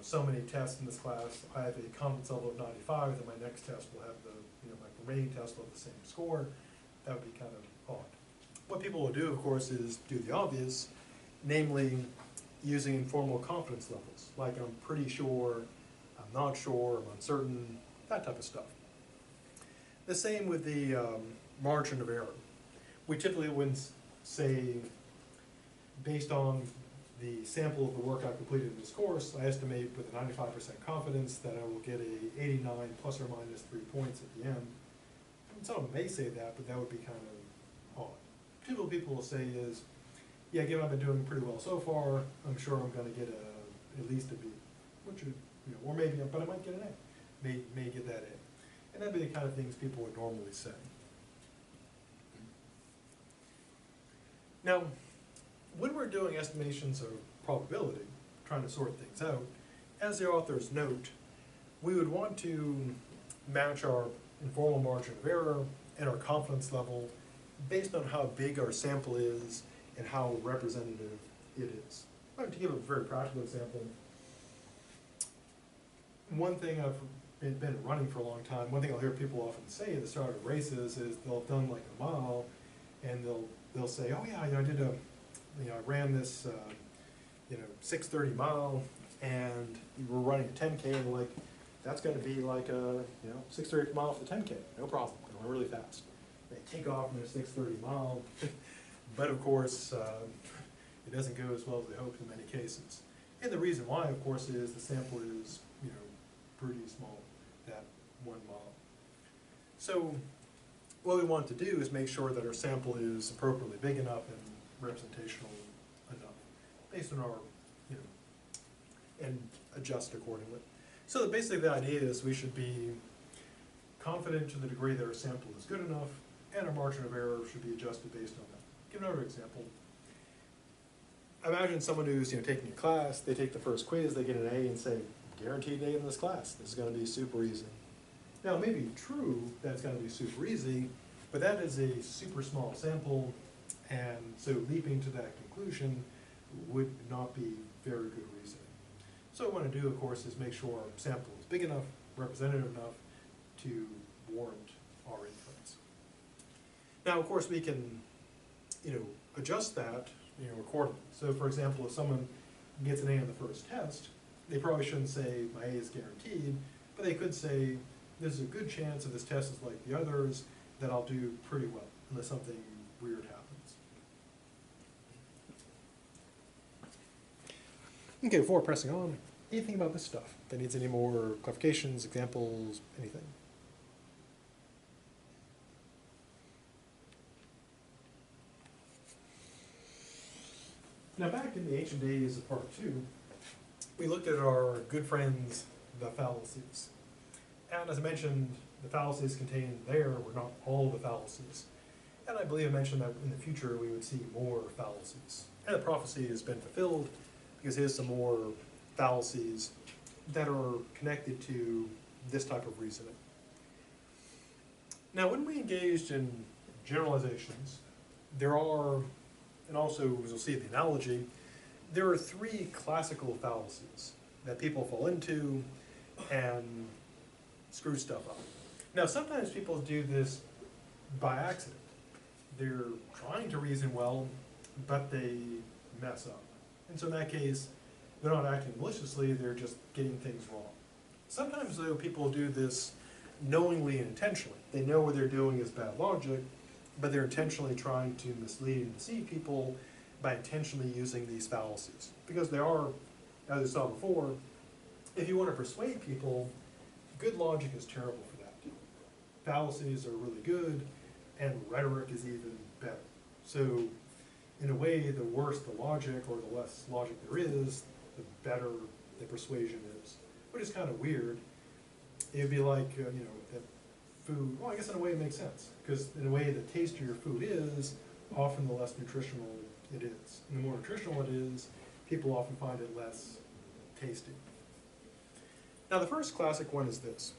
so many tests in this class, I have a confidence level of 95, then my next test will have my remaining test will have the same score. That would be kind of odd. What people will do, of course, is do the obvious, namely using informal confidence levels, like I'm pretty sure, I'm not sure, I'm uncertain, that type of stuff. The same with the margin of error. We typically wouldn't say, based on the sample of the work I completed in this course, I estimate with a 95% confidence that I will get a 89 plus or minus 3 points at the end. And someone may say that, but that would be kind of odd. Typically, people will say is, yeah, given I've been doing pretty well so far, I'm sure I'm going to get at least a B, which would, or maybe, but I might get an A, may get that A. And that'd be the kind of things people would normally say. Now, when we're doing estimations of probability, trying to sort things out, as the authors note, we would want to match our informal margin of error and our confidence level based on how big our sample is and how representative it is. To give a very practical example, one thing I've been running for a long time, one thing I'll hear people often say at the start of races is they'll have done like a mile and they'll say, oh yeah, I ran this 6:30 mile and we're running a 10K, and they're like, that's going to be like a 6:30 mile for the 10K, no problem, going really fast. They take off in their 6:30 mile, but of course it doesn't go as well as they hoped in many cases. And the reason why, of course, is the sample is pretty small, that 1 mile. So what we want to do is make sure that our sample is appropriately big enough and representational enough, based on our, and adjust accordingly. So basically the idea is we should be confident to the degree that our sample is good enough, and our margin of error should be adjusted based on that. Give another example. Imagine someone who's taking a class, they take the first quiz, they get an A and say, guaranteed A in this class, this is going to be super easy. Now it may be true that it's going to be super easy, but that is a super small sample, and so leaping to that conclusion would not be very good reasoning. So what we want to do, of course, is make sure our sample is big enough, representative enough to warrant our inference. Now, of course, we can, adjust that, accordingly. So, for example, if someone gets an A on the first test, they probably shouldn't say my A is guaranteed, but they could say there's a good chance if this test is like the others that I'll do pretty well. unless something weird happens. Okay, before pressing on, anything about this stuff that needs any more clarifications, examples, anything? Now back in the ancient days of part 2, we looked at our good friends, the fallacies. And as I mentioned, the fallacies contained there were not all the fallacies. And I believe I mentioned that in the future we would see more fallacies. And the prophecy has been fulfilled because here's some more fallacies that are connected to this type of reasoning. Now when we engaged in generalizations, there are, and also as you'll see the analogy, there are 3 classical fallacies that people fall into and screw stuff up. Now sometimes people do this by accident. They're trying to reason well, but they mess up. And so in that case, they're not acting maliciously, they're just getting things wrong. Sometimes though, people do this knowingly and intentionally. They know what they're doing is bad logic, but they're intentionally trying to mislead and deceive people by intentionally using these fallacies. Because they are, as I saw before, if you want to persuade people, good logic is terrible for that. Fallacies are really good, and rhetoric is even better. So, in a way, the worse the logic or the less logic there is, the better the persuasion is. Which is kind of weird. It would be like, you know, that food, well, I guess in a way it makes sense. Because in a way, the tastier your food is, often the less nutritional it is. And the more nutritional it is, people often find it less tasty. Now the first classic one is this.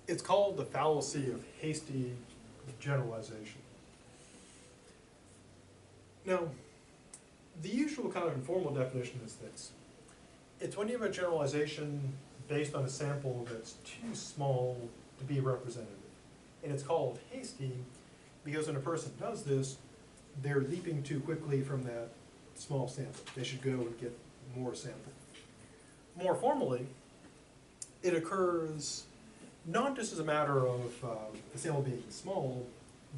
It's called the fallacy of hasty generalization. Now, the usual kind of informal definition is this. It's when you have a generalization based on a sample that's too small to be representative. And it's called hasty because when a person does this, they're leaping too quickly from that small sample. They should go and get more sample. More formally, it occurs not just as a matter of the sample being small,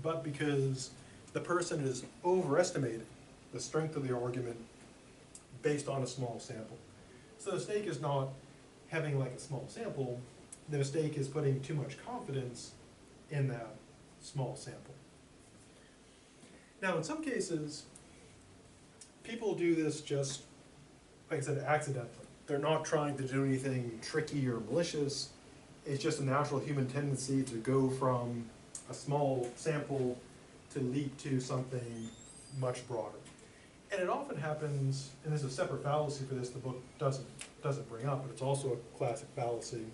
but because the person is overestimating the strength of the argument based on a small sample. So the mistake is not having like a small sample, the mistake is putting too much confidence in that small sample. Now in some cases, people do this just, like I said, accidentally. They're not trying to do anything tricky or malicious. It's just a natural human tendency to go from a small sample to leap to something much broader. And it often happens, and there's a separate fallacy for this the book doesn't bring up, but it's also a classic fallacy.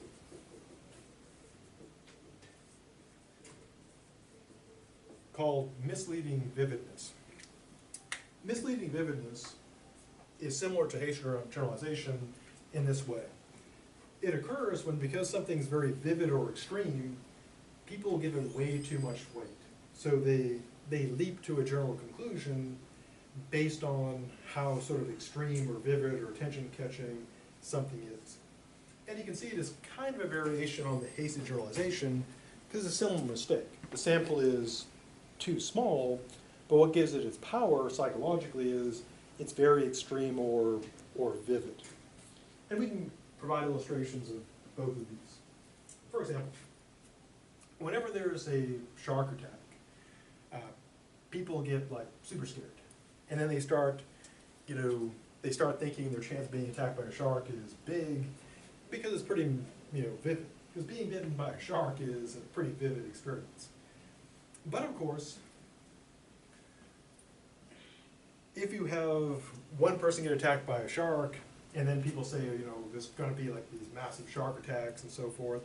Called misleading vividness. Misleading vividness is similar to hasty generalization in this way. It occurs when, because something's very vivid or extreme, people give it way too much weight. So they leap to a general conclusion based on how sort of extreme or vivid or attention-catching something is. And you can see it as kind of a variation on the hasty generalization because it's a similar mistake. The sample is too small, but what gives it its power psychologically is it's very extreme or vivid. And we can provide illustrations of both of these. For example, whenever there's a shark attack, people get like super scared. And then they start, they start thinking their chance of being attacked by a shark is big because it's pretty, vivid. Because being bitten by a shark is a pretty vivid experience. But of course, if you have one person get attacked by a shark, and then people say, there's going to be like these massive shark attacks and so forth,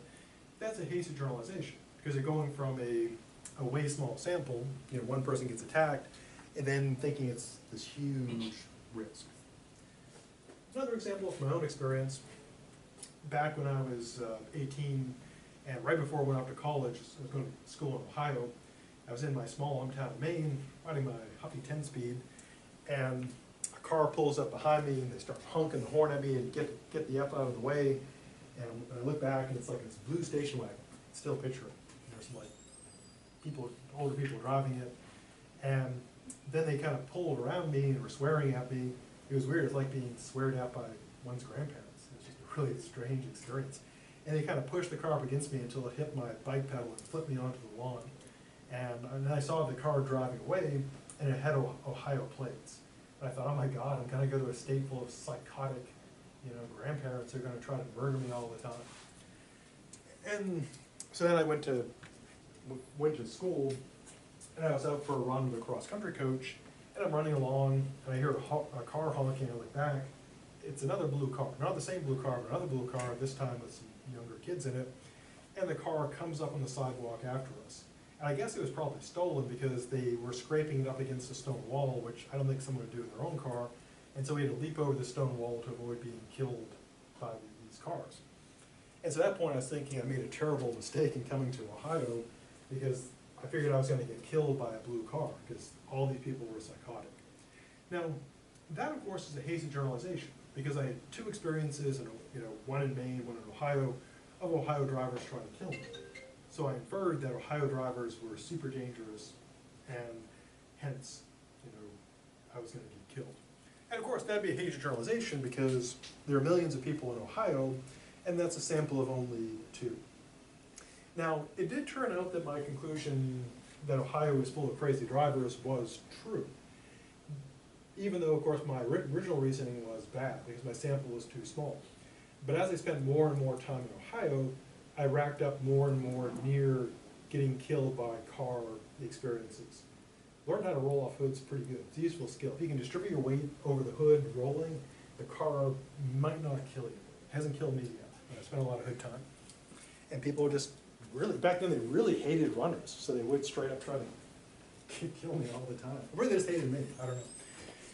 that's a hasty generalization because you're going from a way small sample, one person gets attacked, and then thinking it's this huge risk. Another example from my own experience, back when I was 18, and right before I went off to college, I was going to school in Ohio, I was in my small hometown of Maine, riding my Huffy 10-speed, and a car pulls up behind me, and they start honking the horn at me and get the F out of the way, and I look back, and it's like this blue station wagon. Still picture it. There's some like older people driving it, and then they kind of pulled around me and were swearing at me. It was weird. It's like being sweared at by one's grandparents. It was just a really strange experience. And they kind of pushed the car up against me until it hit my bike pedal and flipped me onto the lawn. And then I saw the car driving away, and it had Ohio plates. And I thought, oh my God, I'm gonna go to a state full of psychotic, grandparents who are gonna try to murder me all the time. And so then I went to school, and I was out for a run with a cross-country coach, and I'm running along, and I hear a car honking. I look back. It's another blue car, not the same blue car, but another blue car, this time with some younger kids in it, and the car comes up on the sidewalk after us. And I guess it was probably stolen because they were scraping it up against a stone wall, which I don't think someone would do in their own car, and so we had to leap over the stone wall to avoid being killed by these cars. And so at that point I was thinking I made a terrible mistake in coming to Ohio, because I figured I was going to get killed by a blue car, because all these people were psychotic. Now, that of course is a hasty generalization, because I had two experiences, one in Maine, one in Ohio, of Ohio drivers trying to kill me. So I inferred that Ohio drivers were super dangerous, and hence, I was going to get killed. And of course, that'd be a hasty generalization, because there are millions of people in Ohio, and that's a sample of only 2. Now, it did turn out that my conclusion that Ohio is full of crazy drivers was true. Even though, of course, my original reasoning was bad, because my sample was too small. But as I spent more and more time in Ohio, I racked up more and more near getting killed by car experiences. Learned how to roll off hoods pretty good. It's a useful skill. If you can distribute your weight over the hood rolling, the car might not kill you. It hasn't killed me yet. I spent a lot of hood time. And people just really, back then they really hated runners, so they would straight up try to kill me all the time. Or they just hated me, I don't know.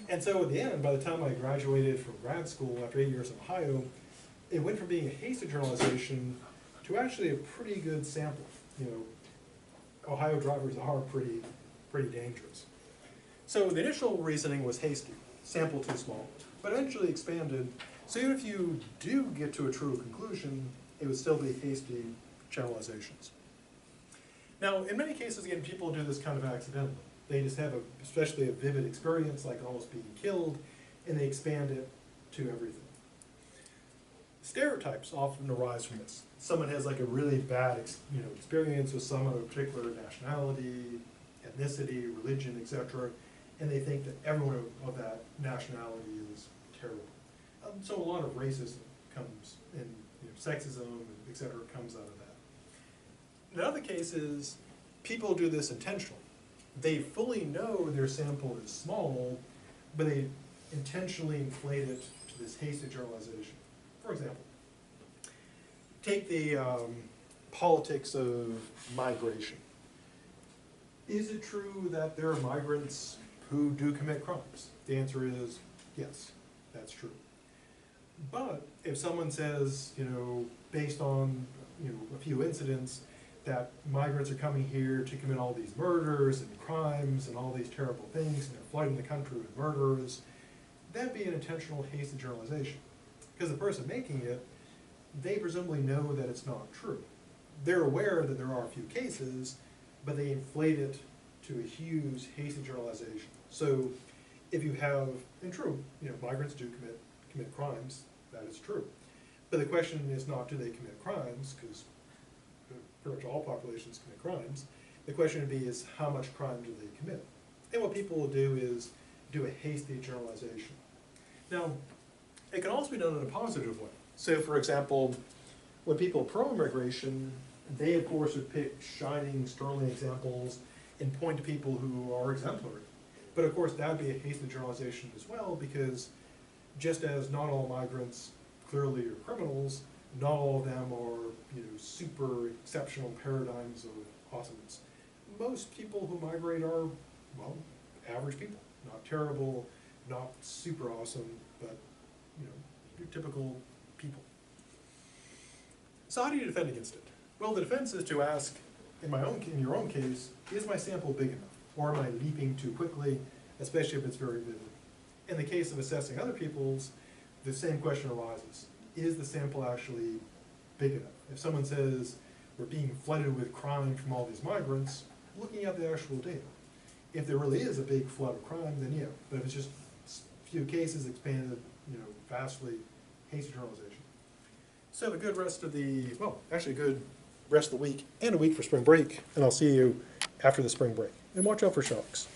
And so at the end, by the time I graduated from grad school after 8 years in Ohio, it went from being a hasty generalization to actually a pretty good sample. Ohio drivers are pretty dangerous. So the initial reasoning was hasty, sample too small, but eventually expanded. So even if you do get to a true conclusion, it would still be hasty generalizations. Now, in many cases, again, people do this kind of accidentally. They just have especially a vivid experience, like almost being killed, and they expand it to everything. Stereotypes often arise from this. Someone has like a really bad experience with someone of a particular nationality, ethnicity, religion, etc., and they think that everyone of that nationality is terrible. So a lot of racism comes in, sexism, etc., comes out of that. In other cases, people do this intentionally. They fully know their sample is small, but they intentionally inflate it to this hasty generalization. For example, take the politics of migration. Is it true that there are migrants who do commit crimes? The answer is yes, that's true. But if someone says, based on a few incidents, that migrants are coming here to commit all these murders and crimes and all these terrible things, and they're flooding the country with murderers, that'd be an intentional hasty generalization. Because the person making it, they presumably know that it's not true. They're aware that there are a few cases, but they inflate it to a huge hasty generalization. So if you have, and true, migrants do commit crimes, that is true. But the question is not do they commit crimes, because pretty much all populations commit crimes. The question would be is how much crime do they commit? And what people will do is do a hasty generalization. Now, it can also be done in a positive way. So for example, when people are pro-immigration, they of course would pick shining, sterling examples and point to people who are exemplary. But of course that would be a hasty generalization as well, because just as not all migrants clearly are criminals, not all of them are super exceptional paradigms of awesomeness. Most people who migrate are, well, average people. Not terrible, not super awesome, but your typical people. So how do you defend against it? Well, the defense is to ask, in your own case, is my sample big enough? Or am I leaping too quickly, especially if it's very vivid? In the case of assessing other people's, the same question arises. Is the sample actually big enough? If someone says, we're being flooded with crime from all these migrants, looking at the actual data. If there really is a big flood of crime, then yeah, but if it's just a few cases expanded, vastly, hasty generalization. So have a good rest of the, well, actually a good rest of the week and a week for spring break, and I'll see you after the spring break. And watch out for sharks.